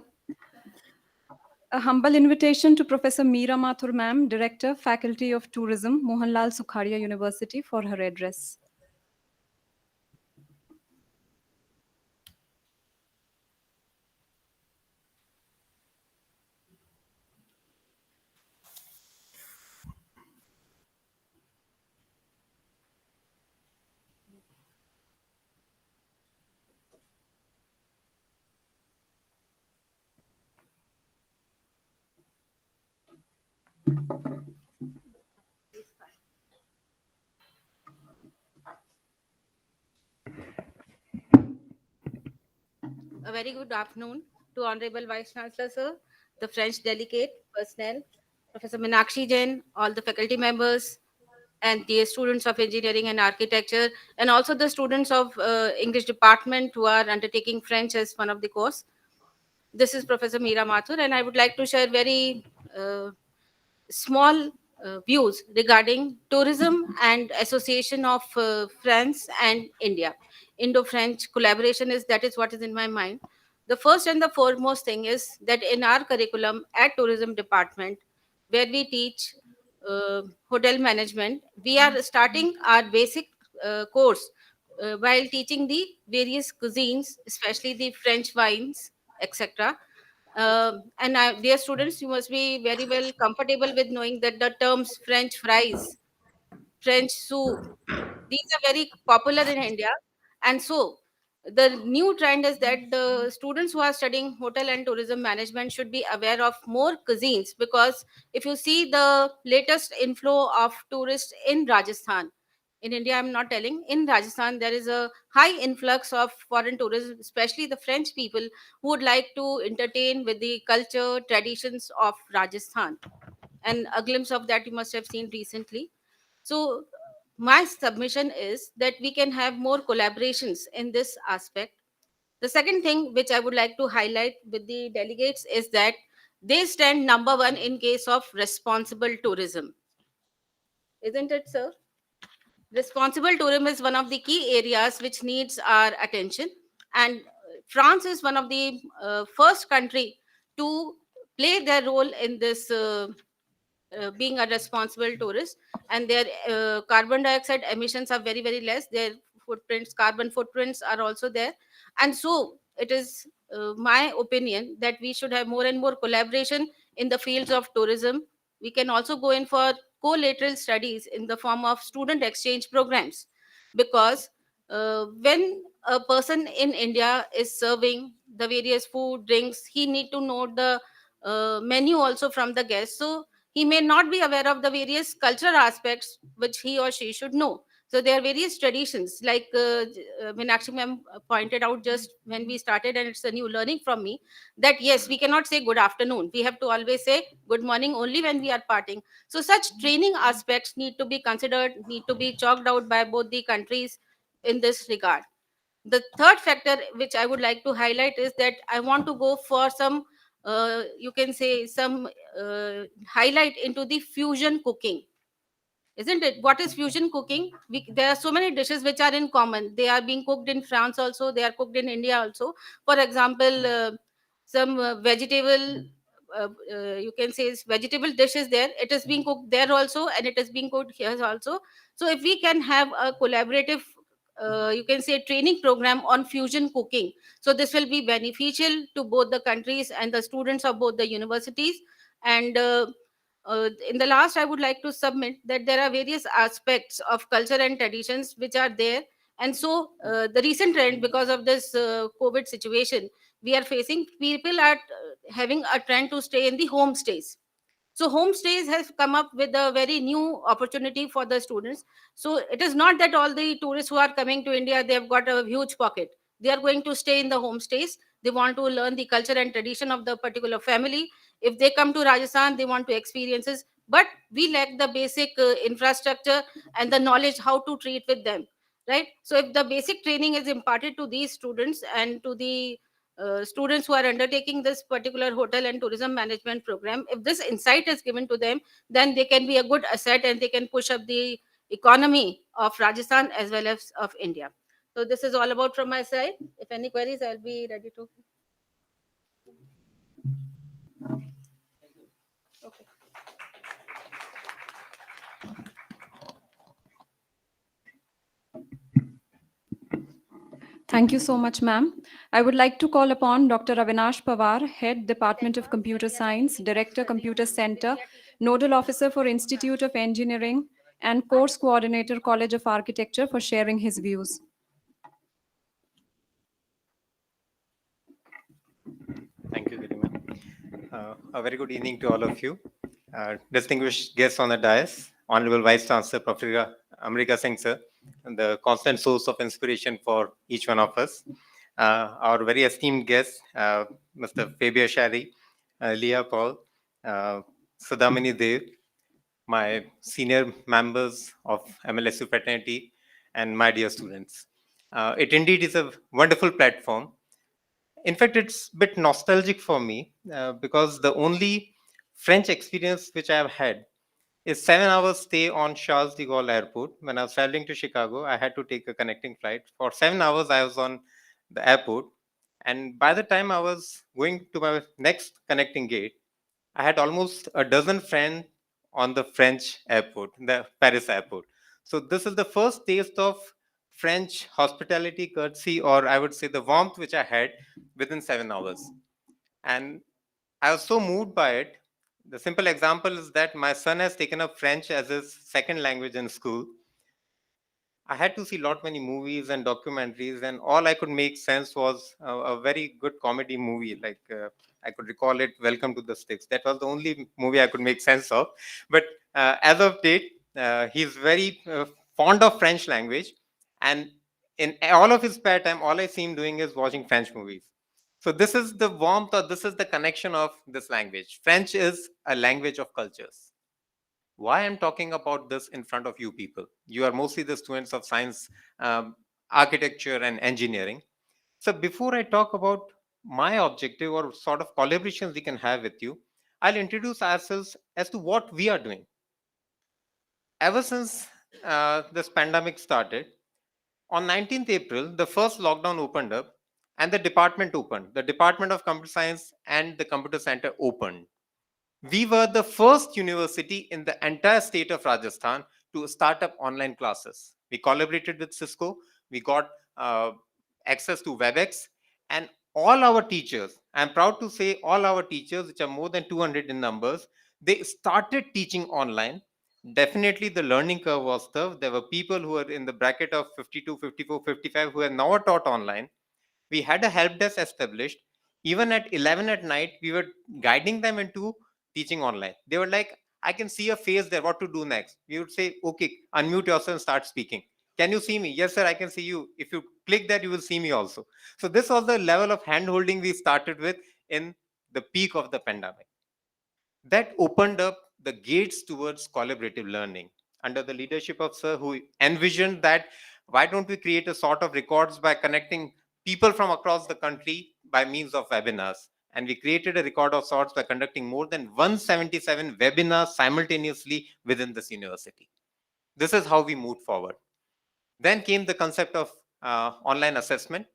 A humble invitation to Professor Meera Mathur ma'am, Director, Faculty of Tourism, Mohanlal Sukhadia University, for her address. A very good afternoon to Honorable Vice Chancellor, sir, the French delegate, personnel, Professor Meenakshi Jain, all the faculty members, and the students of engineering and architecture, and also the students of English department who are undertaking French as one of the course. This is Professor Meera Mathur, and I would like to share very small views regarding tourism and association of France and India. Indo-French collaboration is what is in my mind. The first and the foremost thing is that in our curriculum at tourism department, where we teach hotel management, we are starting our basic course while teaching the various cuisines, especially the French wines, etc. Dear students, you must be very well comfortable with knowing that the terms French fries, French soup, these are very popular in India. And so the new trend is that the students who are studying hotel and tourism management should be aware of more cuisines, because if you see the latest inflow of tourists in Rajasthan, in India, I'm not telling, in Rajasthan, there is a high influx of foreign tourists, especially the French people who would like to entertain with the culture, traditions of Rajasthan. And a glimpse of that you must have seen recently. So my submission is that we can have more collaborations in this aspect. The second thing which I would like to highlight with the delegates is that they stand number one in case of responsible tourism. Isn't it, sir? Responsible tourism is one of the key areas which needs our attention. And France is one of the first country to play their role in this being a responsible tourist, and their carbon dioxide emissions are very very less. Their carbon footprints are also there. And so it is my opinion that we should have more and more collaboration in the fields of tourism. We can also go in for co-lateral studies in the form of student exchange programs, because when a person in India is serving the various food drinks, he need to know the menu also from the guests. So he may not be aware of the various cultural aspects which he or she should know. So there are various traditions, like Meenakshi ma'am pointed out just when we started, and it's a new learning from me, that yes, we cannot say good afternoon. We have to always say good morning only when we are parting. So such training aspects need to be considered, need to be chalked out by both the countries in this regard. The third factor which I would like to highlight is that I want to go for some, you can say, some highlight into the fusion cooking. Isn't it? What is fusion cooking? There are so many dishes which are in common. They are being cooked in France also. They are cooked in India also. For example, some vegetable, you can say, vegetable dishes there. It is being cooked there also, and it is being cooked here also. So if we can have a collaborative, you can say, training program on fusion cooking, so this will be beneficial to both the countries and the students of both the universities. And in the last, I would like to submit that there are various aspects of culture and traditions which are there. And so the recent trend, because of this COVID situation we are facing, people are having a trend to stay in the homestays. So homestays has come up with a very new opportunity for the students. So it is not that all the tourists who are coming to India, they have got a huge pocket. They are going to stay in the homestays. They want to learn the culture and tradition of the particular family. If they come to Rajasthan, they want to experiences. But we lack the basic infrastructure and the knowledge how to treat with them, right? So if the basic training is imparted to these students and to the students who are undertaking this particular hotel and tourism management program, if this insight is given to them, then they can be a good asset and they can push up the economy of Rajasthan as well as of India. So this is all about from my side. If any queries, I'll be ready to. Thank you so much, ma'am. I would like to call upon Dr. Avinash Pawar, Head Department of Computer Science, Director Computer Center, Nodal Officer for Institute of Engineering, and Course Coordinator, College of Architecture, for sharing his views. Thank you, Giri ma'am. A very good evening to all of you. Distinguished guests on the dais, Honorable Vice Chancellor Professor Amrika Singh sir, and the constant source of inspiration for each one of us. Our very esteemed guests, Mr. Fabio Shari, Leah Paul, Sadamini Dev, my senior members of MLSU fraternity, and my dear students. It indeed is a wonderful platform. In fact, it's a bit nostalgic for me because the only French experience which I have had is 7 hours stay on Charles de Gaulle Airport. When I was traveling to Chicago, I had to take a connecting flight. For 7 hours, I was on the airport. And by the time I was going to my next connecting gate, I had almost a dozen friends on the French airport, the Paris airport. So this is the first taste of French hospitality, courtesy, or I would say the warmth which I had within 7 hours. And I was so moved by it. The simple example is that my son has taken up French as his second language in school. I had to see many movies and documentaries, and all I could make sense was a very good comedy movie. Like I could recall it, Welcome to the Sticks. That was the only movie I could make sense of. But as of date, he's very fond of French language, and in all of his spare time, all I see him doing is watching French movies. So this is the warmth, or this is the connection of this language. French is a language of cultures. Why I'm talking about this in front of you people? You are mostly the students of science, architecture, and engineering. So before I talk about my objective or sort of collaborations we can have with you, I'll introduce ourselves as to what we are doing. Ever since this pandemic started, on 19th April, the first lockdown opened up and the department opened. The Department of Computer Science and the Computer Center opened. We were the first university in the entire state of Rajasthan to start up online classes. We collaborated with Cisco. We got access to WebEx, and all our teachers, I'm proud to say all our teachers, which are more than 200 in numbers, they started teaching online. Definitely the learning curve was tough. There were people who were in the bracket of 52, 54, 55 who had never taught online. We had a help desk established. Even at 11 at night, we were guiding them into teaching online. They were like, I can see a face there, what to do next. We would say, okay, unmute yourself and start speaking. Can you see me? Yes, sir, I can see you. If you click that, you will see me also. So this was the level of hand holding we started with in the peak of the pandemic. That opened up the gates towards collaborative learning under the leadership of sir, who envisioned that why don't we create a sort of records by connecting people from across the country by means of webinars. And we created a record of sorts by conducting more than 177 webinars simultaneously within this university. This is how we moved forward. Then came the concept of online assessment.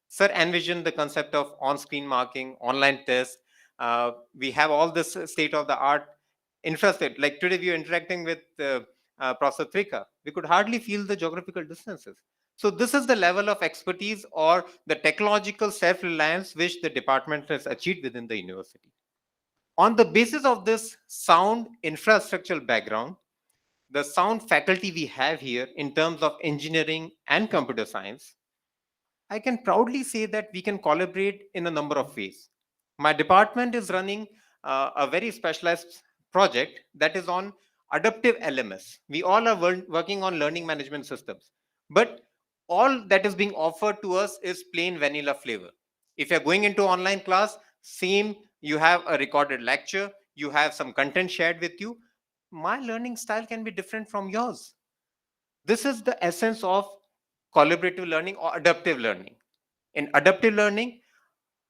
Sir envisioned the concept of on-screen marking, online tests. We have all this state-of-the-art infrastructure. Like today, we are interacting with Professor Trika. We could hardly feel the geographical distances. So this is the level of expertise or the technological self-reliance which the department has achieved within the university. On the basis of this sound infrastructural background, the sound faculty we have here in terms of engineering and computer science, I can proudly say that we can collaborate in a number of ways. My department is running a very specialized project that is on adaptive LMS. We all are working on learning management systems, but all that is being offered to us is plain vanilla flavor. If you're going into online class, same, you have a recorded lecture, you have some content shared with you. My learning style can be different from yours. This is the essence of collaborative learning or adaptive learning. In adaptive learning,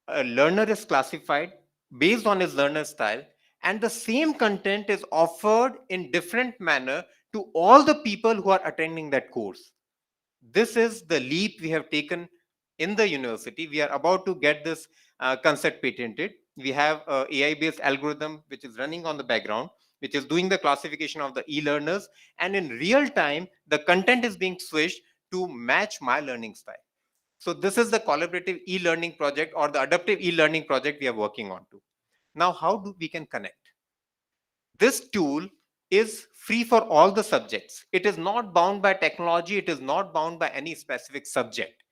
a learner is classified based on his learner style, and the same content is offered in different manner to all the people who are attending that course. This is the leap we have taken in the university. We are about to get this concept patented. We have a AI based algorithm which is running on the background, which is doing the classification of the e-learners, and in real time the content is being switched to match my learning style. So this is the collaborative e-learning project or the adaptive e-learning project we are working on to. Now, how do we can connect? This tool is free for all the subjects. It is not bound by technology. It is not bound by any specific subject.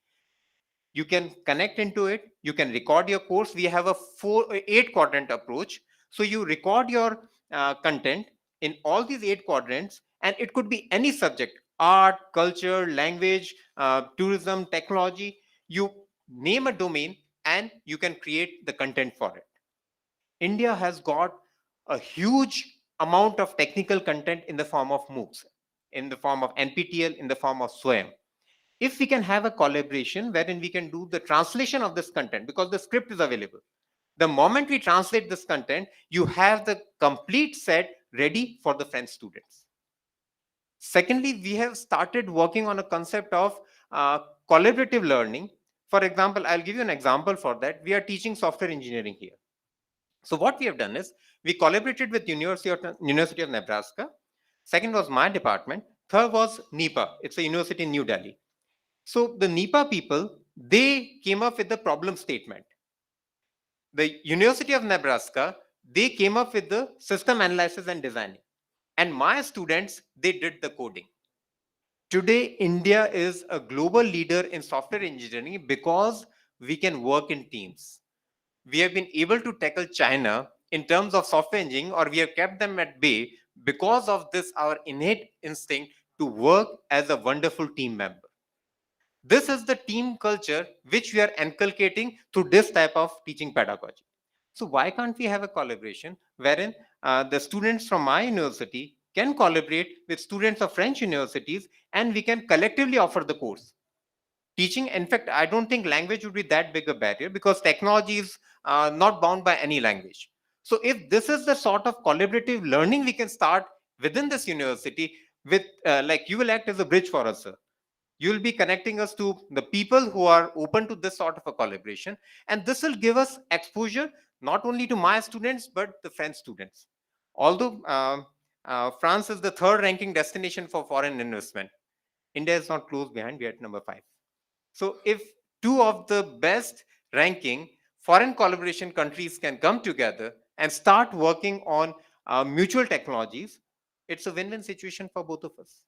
You can connect into it. You can record your course. We have a 8 quadrant approach. So you record your content in all these 8 quadrants, and it could be any subject: art, culture, language, tourism, technology. You name a domain and you can create the content for it. India has got a huge amount of technical content in the form of MOOCs, in the form of NPTEL, in the form of SWAYAM. If we can have a collaboration wherein we can do the translation of this content, because the script is available. The moment we translate this content, you have the complete set ready for the French students. Secondly, we have started working on a concept of collaborative learning. For example, I'll give you an example for that. We are teaching software engineering here. So what we have done is we collaborated with University of Nebraska. Second was my department. Third was NEPA. It's a university in New Delhi. So the NEPA people, they came up with the problem statement. The University of Nebraska, they came up with the system analysis and designing. And my students, they did the coding. Today, India is a global leader in software engineering because we can work in teams. We have been able to tackle China in terms of software engineering, or we have kept them at bay because of this, our innate instinct to work as a wonderful team member. This is the team culture which we are inculcating through this type of teaching pedagogy. So why can't we have a collaboration wherein the students from my university can collaborate with students of French universities, and we can collectively offer the course? Teaching, in fact, I don't think language would be that big a barrier because technology is not bound by any language. So if this is the sort of collaborative learning we can start within this university with, like you will act as a bridge for us, sir. You will be connecting us to the people who are open to this sort of a collaboration. And this will give us exposure not only to my students, but the French students. Although France is the 3rd ranking destination for foreign investment, India is not close behind, we are at number 5. So if 2 of the best ranking foreign collaboration countries can come together and start working on mutual technologies, it's a win-win situation for both of us.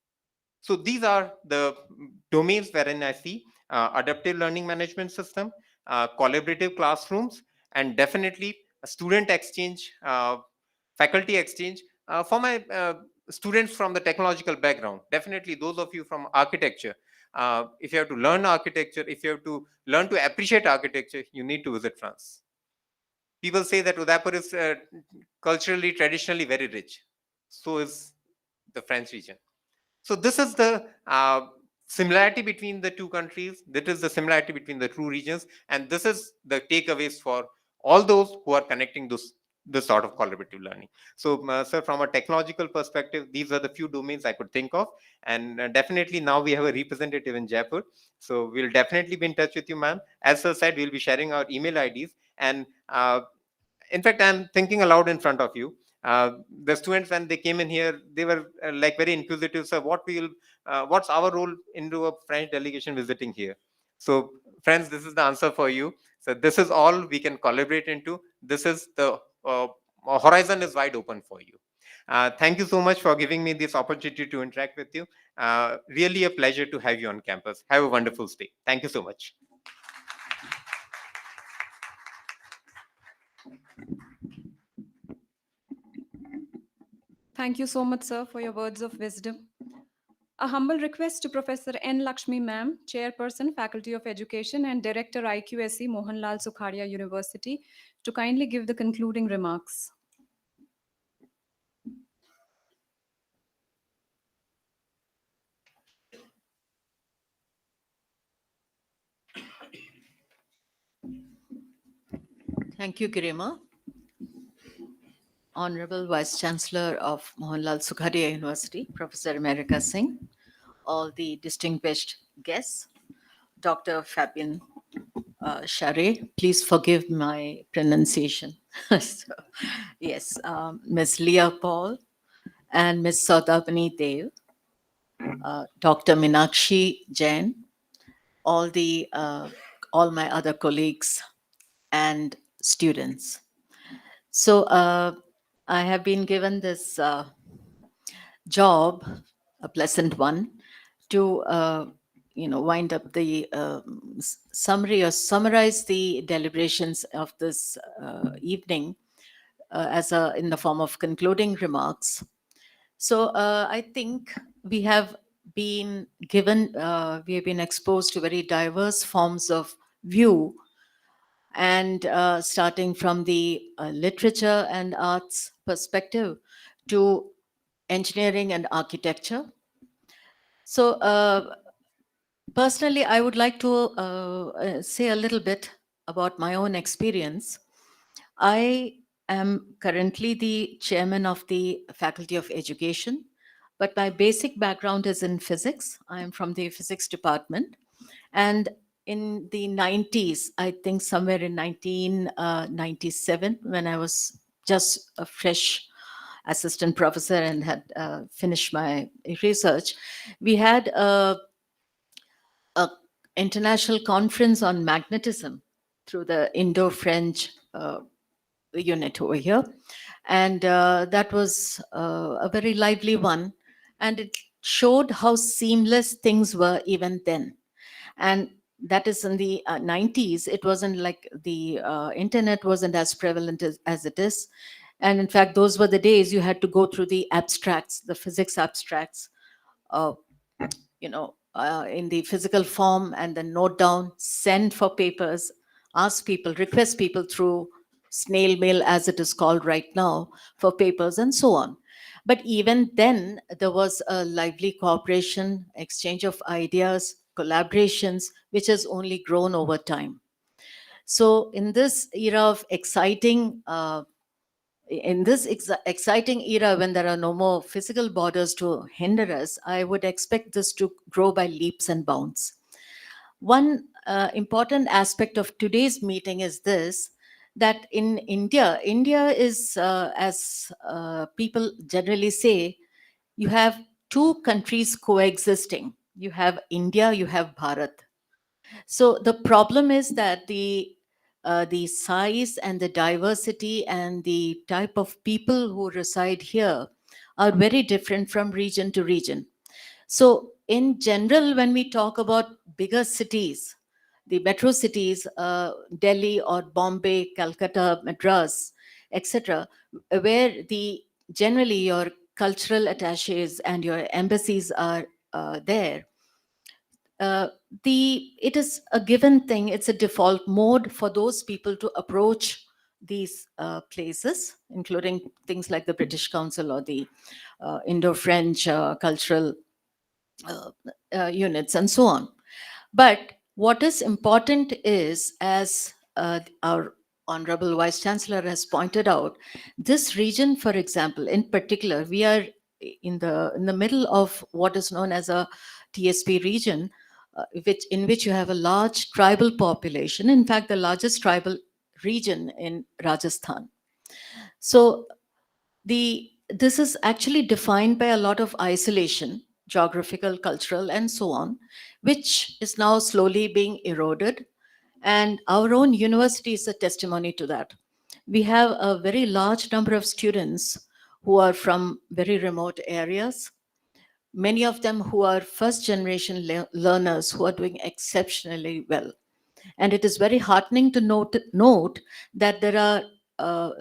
So these are the domains wherein I see adaptive learning management system, collaborative classrooms, and definitely a student exchange, faculty exchange. For my students from the technological background, definitely those of you from architecture, if you have to learn architecture, if you have to learn to appreciate architecture, you need to visit France. People say that Udaipur is culturally, traditionally very rich. So is the French region. So this is the similarity between the two countries. That is the similarity between the two regions. And this is the takeaways for all those who are connecting this sort of collaborative learning. So, sir, from a technological perspective, these are the few domains I could think of. And definitely now we have a representative in Jaipur. So we'll definitely be in touch with you, ma'am. As sir said, we'll be sharing our email IDs. And in fact, I'm thinking aloud in front of you. The students, when they came in here, they were like very inquisitive. So what's our role into a French delegation visiting here? So friends, this is the answer for you. So this is all we can collaborate into. This is the horizon is wide open for you. Thank you so much for giving me this opportunity to interact with you. Really a pleasure to have you on campus. Have a wonderful stay. Thank you so much. Thank you so much, sir, for your words of wisdom. A humble request to Professor N. Lakshmi Ma'am, Chairperson, Faculty of Education and Director IQSC, Mohanlal Sukhadia University, to kindly give the concluding remarks. Thank you, Garima. Honorable Vice Chancellor of Mohanlal Sukhadia University, Professor America Singh, all the distinguished guests, Dr. Fabian Charret, please forgive my pronunciation. So, yes, Ms. Leah Paul and Ms. Saudabani Dev, Dr. Minakshi Jain, all my other colleagues and students. So I have been given this job, a pleasant one, to wind up the summary or summarize the deliberations of this evening in the form of concluding remarks. So I think we have been exposed to very diverse forms of view, and starting from the literature and arts perspective to engineering and architecture. So personally, I would like to say a little bit about my own experience. I am currently the chairman of the Faculty of Education, but my basic background is in physics. I am from the physics department. And in the 90s, I think somewhere in 1997, when I was just a fresh assistant professor and had finished my research, we had a international conference on magnetism through the Indo-French unit over here. And that was a very lively one. And it showed how seamless things were even then. And that is in the 90s. It wasn't like the internet wasn't as prevalent as it is. And in fact, those were the days you had to go through the abstracts, the physics abstracts, in the physical form, and then note down, send for papers, ask people, request people through snail mail, as it is called right now, for papers and so on. But even then, there was a lively cooperation, exchange of ideas, collaborations, which has only grown over time. So in this era of exciting era, when there are no more physical borders to hinder us, I would expect this to grow by leaps and bounds. One important aspect of today's meeting is this, that in India is, as people generally say, you have two countries coexisting. You have India, you have Bharat. So the problem is that the size and the diversity and the type of people who reside here are very different from region to region. So in general, when we talk about bigger cities, the metro cities, Delhi or Bombay, Calcutta, Madras, etc., where generally your cultural attaches and your embassies are there, it is a given thing. It's a default mode for those people to approach these places, including things like the British Council or the Indo-French cultural units and so on. But what is important is, as our Honorable Vice Chancellor has pointed out, this region, for example, in particular, we are in the middle of what is known as a TSP region, in which you have a large tribal population. In fact, the largest tribal region in Rajasthan. So this is actually defined by a lot of isolation, geographical, cultural, and so on, which is now slowly being eroded. And our own university is a testimony to that. We have a very large number of students who are from very remote areas, many of them who are first generation learners who are doing exceptionally well. And it is very heartening to note that there are a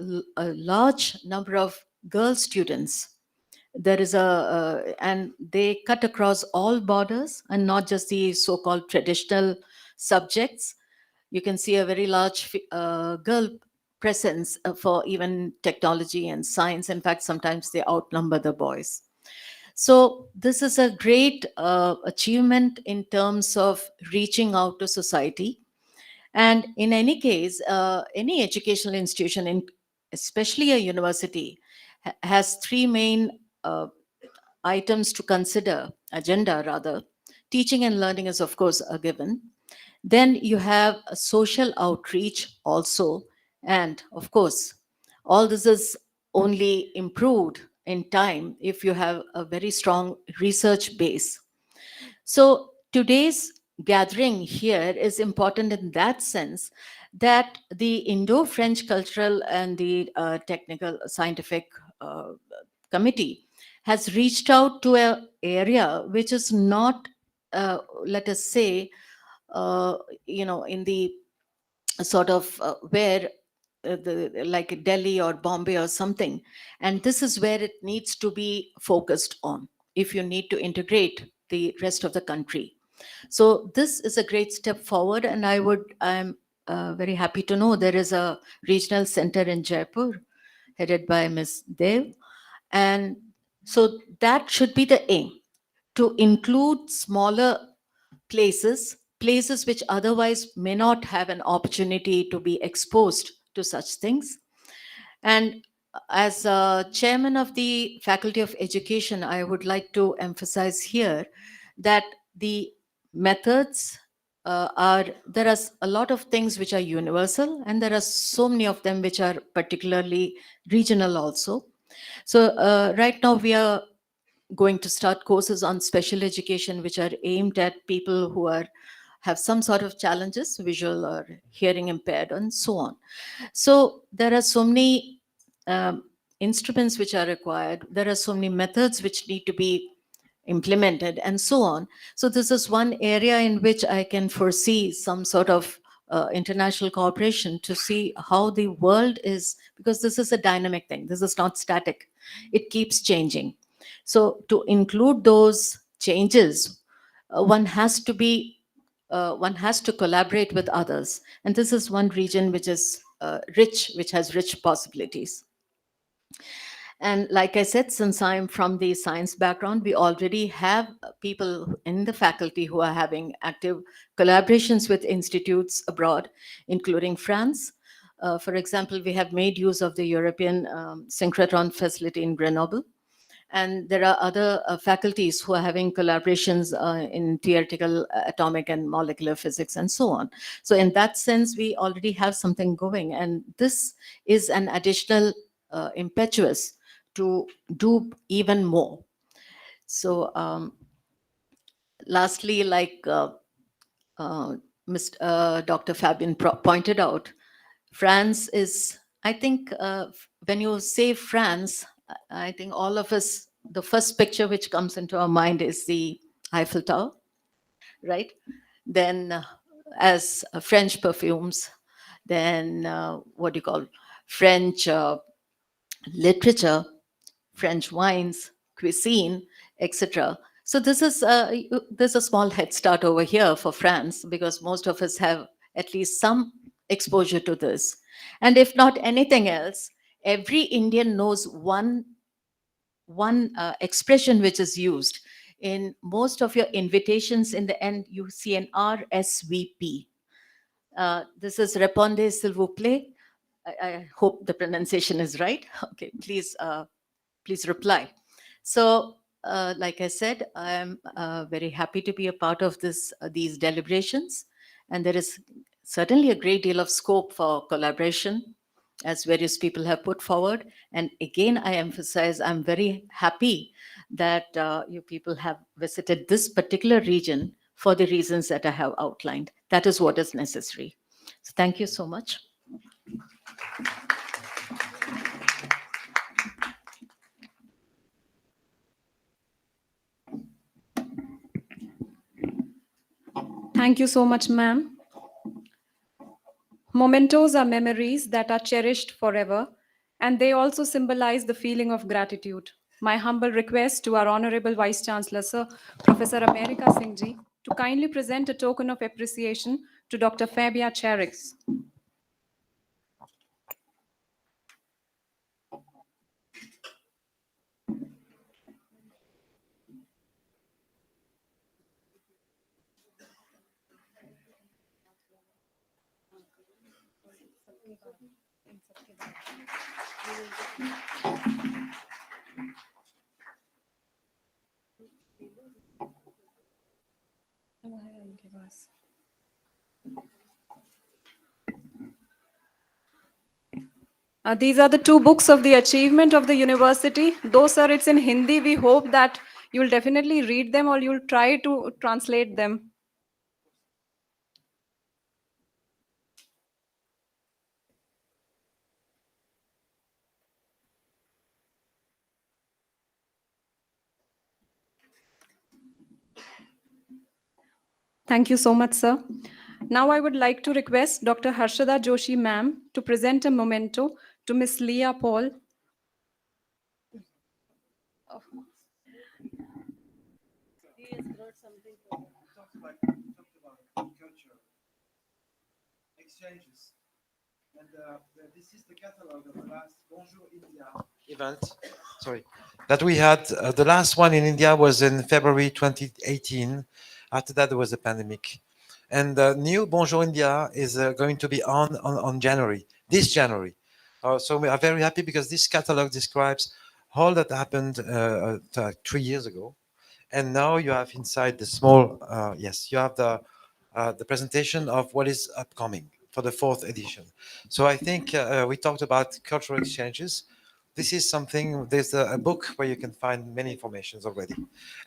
large number of girl students. There is and they cut across all borders and not just the so-called traditional subjects. You can see a very large girl presence for even technology and science. In fact, sometimes they outnumber the boys. So this is a great achievement in terms of reaching out to society. And in any case, any educational institution, especially a university, has three main items to consider, agenda rather. Teaching and learning is, of course, a given. Then you have a social outreach also. And of course, all this is only improved in time if you have a very strong research base. So today's gathering here is important in that sense, that the Indo-French Cultural and the Technical Scientific Committee has reached out to an area which is not, let us say, in the sort of where like Delhi or Bombay or something. And this is where it needs to be focused on if you need to integrate the rest of the country. So this is a great step forward, and I'm very happy to know there is a regional center in Jaipur headed by Ms. Dev. And so that should be the aim, to include smaller places which otherwise may not have an opportunity to be exposed to such things. And as chairman of the Faculty of Education, I would like to emphasize here that the methods there are a lot of things which are universal, and there are so many of them which are particularly regional also. So right now we are going to start courses on special education, which are aimed at people who have some sort of challenges, visual or hearing impaired, and so on. So there are so many instruments which are required. There are so many methods which need to be implemented, and so on. So this is one area in which I can foresee some sort of international cooperation to see how the world is, because this is a dynamic thing. This is not static. It keeps changing. So to include those changes, one has to collaborate with others. And this is one region which is which has rich possibilities. And like I said, since I'm from the science background, we already have people in the faculty who are having active collaborations with institutes abroad, including France. For example, we have made use of the European synchrotron facility in Grenoble. And there are other faculties who are having collaborations in theoretical atomic and molecular physics and so on. So in that sense, we already have something going. And this is an additional impetus to do even more. So lastly, like Dr. Fabian pointed out, France is, I think when you say France, I think all of us, the first picture which comes into our mind is the Eiffel Tower, right? Then as French perfumes, then what do you call, French literature, French wines, cuisine, etc. So this is there's a small head start over here for France because most of us have at least some exposure to this. And if not anything else, every Indian knows one expression which is used in most of your invitations. In the end, you see an RSVP. This is répondez s'il vous plaît. I hope the pronunciation is right. Okay, please reply. So, like I said, I am very happy to be a part of these deliberations, and there is certainly a great deal of scope for collaboration, as various people have put forward. And again, I emphasize, I'm very happy that you people have visited this particular region for the reasons that I have outlined. That is what is necessary. So thank you so much. Thank you so much, ma'am. Mementos are memories that are cherished forever, and they also symbolize the feeling of gratitude. My humble request to our Honorable Vice Chancellor, Sir Professor America Singh Ji, to kindly present a token of appreciation to Dr. Fabia Charix. These are the two books of the achievement of the university. Though, sir, it's in Hindi, we hope that you'll definitely read them or you'll try to translate them. Thank you so much, sir. Now I would like to request Dr. Harshada Joshi, ma'am, to present a memento to Miss Leah Paul. Exchanges. And this is the catalog of the last Bonjour India event. Sorry, that we had. The last one in India was in February 2018. After that, there was a pandemic. And the new Bonjour India is going to be on January, this January. So we are very happy because this catalog describes all that happened 3 years ago. And now you have inside the small, yes, you have the presentation of what is upcoming for the 4th edition. So I think we talked about cultural exchanges. This is something, there's a book where you can find many informations already.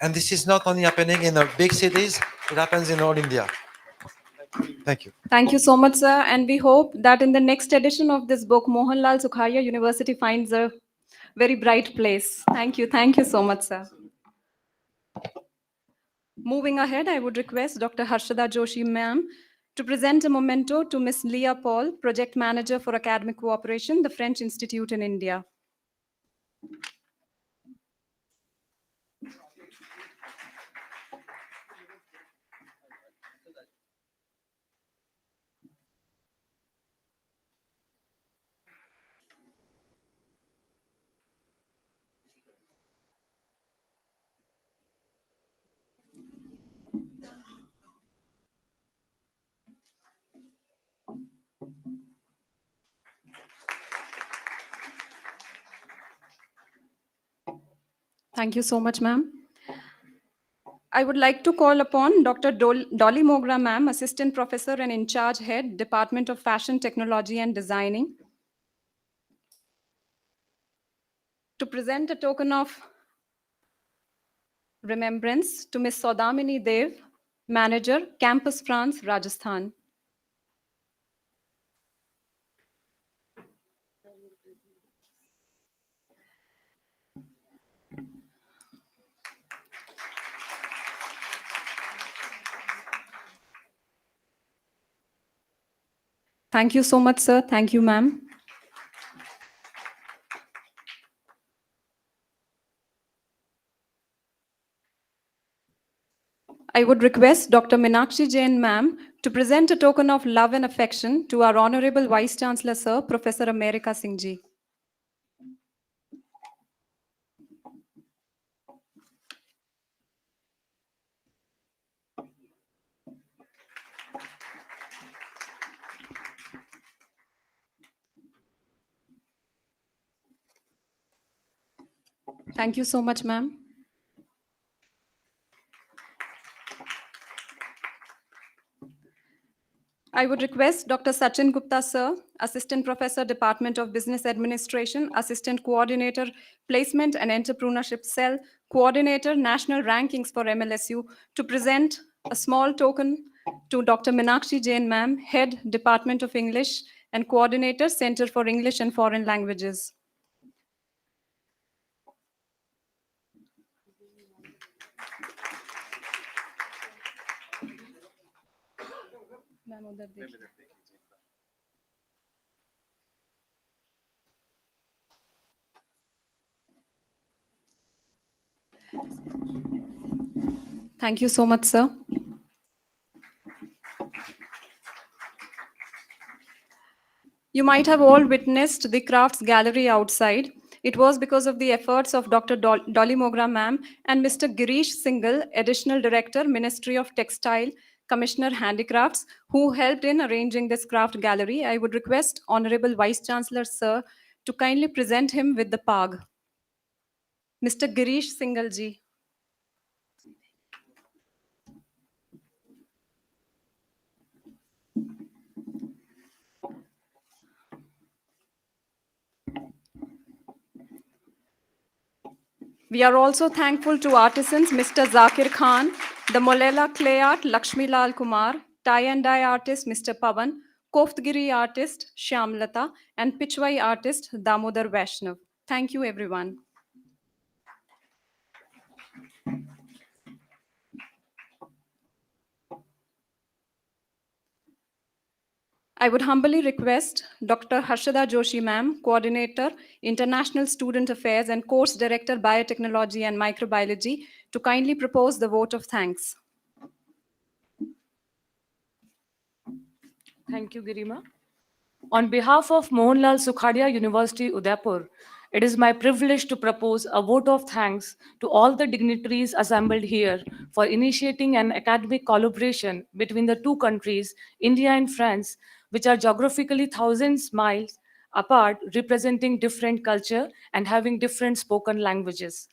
And this is not only happening in the big cities, it happens in all India. Thank you. Thank you so much, sir. And we hope that in the next edition of this book, Mohanlal Sukharia University finds a very bright place. Thank you. Thank you so much, sir. Moving ahead, I would request Dr. Harshada Joshi, ma'am, to present a memento to Miss Leah Paul, Project Manager for Academic Cooperation, the French Institute in India. Thank you so much, ma'am. I would like to call upon Dr. Dolly Mogra, ma'am, Assistant Professor and In Charge Head, Department of Fashion, Technology and Designing, to present a token of remembrance to Ms. Saudamini Dev, Manager, Campus France, Rajasthan. Thank you so much, sir. Thank you, ma'am. I would request Dr. Meenakshi Jain ma'am to present a token of love and affection to our Honorable Vice Chancellor Sir, Professor America Singh ji. Thank you so much, ma'am. I would request Dr. Sachin Gupta, sir, Assistant Professor, Department of Business Administration, Assistant Coordinator, Placement and Entrepreneurship Cell, Coordinator, National Rankings for MLSU, to present a small token to Dr. Meenakshi Jain, ma'am, Head, Department of English, and Coordinator, Center for English and Foreign Languages. Ma'am उधर देखिए। Thank you so much, sir. You might have all witnessed the crafts gallery outside. It was because of the efforts of Dr. Dolly Mogra ma'am and Mr. Girish Singhal, Additional Director, Ministry of Textile, Commissioner Handicrafts, who helped in arranging this craft gallery. I would request Honorable Vice Chancellor Sir to kindly present him with the PAG. Mr. Girish Singhal ji. We are also thankful to artisans Mr. Zakir Khan, the Molela clay art Lakshmi Lal Kumar, tie and dye artist Mr. Pavan, Koftgiri artist Shyamlata, and Pichwai artist Damodar Vaishnav. Thank you, everyone. I would humbly request Dr. Harshada Joshi ma'am, Coordinator, International Student Affairs and Course Director, Biotechnology and Microbiology, to kindly propose the vote of thanks. Thank you, Girima. On behalf of Mohanlal Sukhadia University, Udaipur, it is my privilege to propose a vote of thanks to all the dignitaries assembled here for initiating an academic collaboration between the two countries, India and France, which are geographically thousands miles apart, representing different culture and having different spoken languages.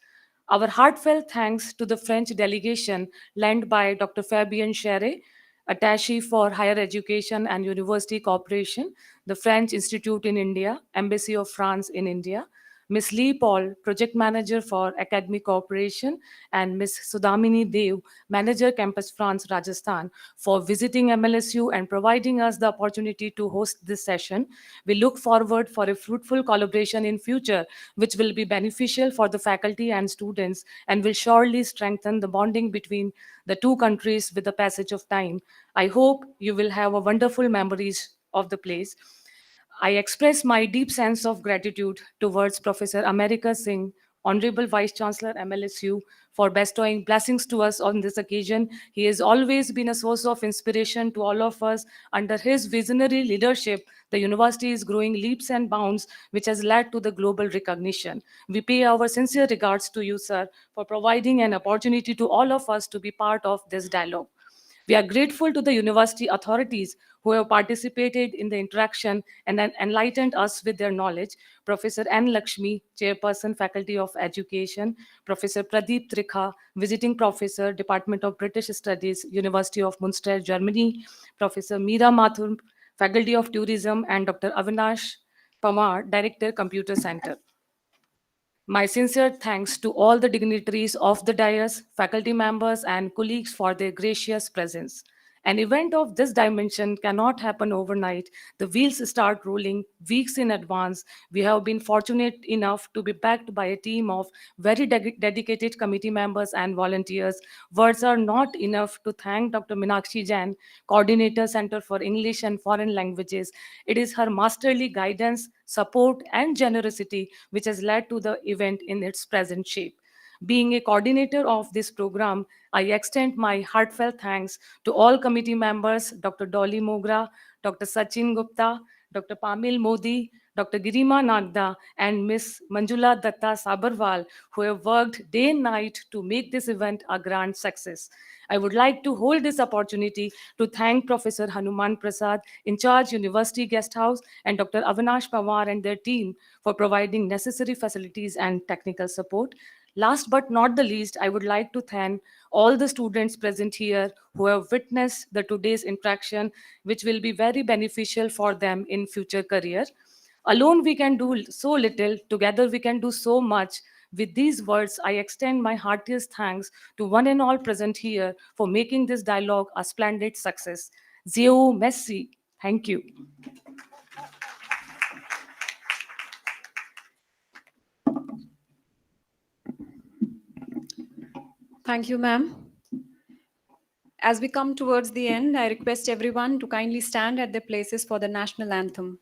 Our heartfelt thanks to the French delegation led by Dr. Fabien Cheré, Attaché for Higher Education and University Cooperation, the French Institute in India, Embassy of France in India, Ms. Lee Paul, Project Manager for Academic Cooperation, and Ms. Sudhamini Dev, Manager Campus France, Rajasthan, for visiting MLSU and providing us the opportunity to host this session. We look forward for a fruitful collaboration in future, which will be beneficial for the faculty and students and will surely strengthen the bonding between the two countries with the passage of time. I hope you will have a wonderful memories of the place. I express my deep sense of gratitude towards Professor America Singh, Honorable Vice Chancellor MLSU, for bestowing blessings to us on this occasion. He has always been a source of inspiration to all of us. Under his visionary leadership, the university is growing leaps and bounds, which has led to the global recognition. We pay our sincere regards to you, sir, for providing an opportunity to all of us to be part of this dialogue. We are grateful to the university authorities who have participated in the interaction and enlightened us with their knowledge. Professor N. Lakshmi, Chairperson, Faculty of Education, Professor Pradeep Trikha, Visiting Professor, Department of British Studies, University of Munster, Germany, Professor Meera Mathur, Faculty of Tourism, and Dr. Avinash Pamar, Director, Computer Center. My sincere thanks to all the dignitaries of the dais, faculty members, and colleagues for their gracious presence. An event of this dimension cannot happen overnight. The wheels start rolling weeks in advance. We have been fortunate enough to be backed by a team of very dedicated committee members and volunteers. Words are not enough to thank Dr. Meenakshi Jain, Coordinator, Center for English and Foreign Languages. It is her masterly guidance, support, and generosity which has led to the event in its present shape. Being a coordinator of this program, I extend my heartfelt thanks to all committee members, Dr. Dolly Mogra, Dr. Sachin Gupta, Dr. Pamil Modi, Dr. Girima Nagda, and Ms. Manjula Datta Sabarwal, who have worked day and night to make this event a grand success. I would like to hold this opportunity to thank Professor Hanuman Prasad, in charge University Guest House, and Dr. Avinash Pawar and their team for providing necessary facilities and technical support. Last but not the least, I would like to thank all the students present here who have witnessed the today's interaction, which will be very beneficial for them in future career. Alone we can do so little, together we can do so much. With these words, I extend my heartiest thanks to one and all present here for making this dialogue a splendid success. Zio Messi. Thank you. Thank you, ma'am. As we come towards the end, I request everyone to kindly stand at their places for the national anthem.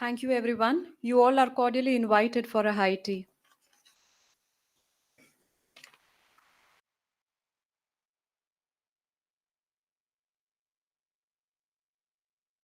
Thank you, everyone. You all are cordially invited for a high tea.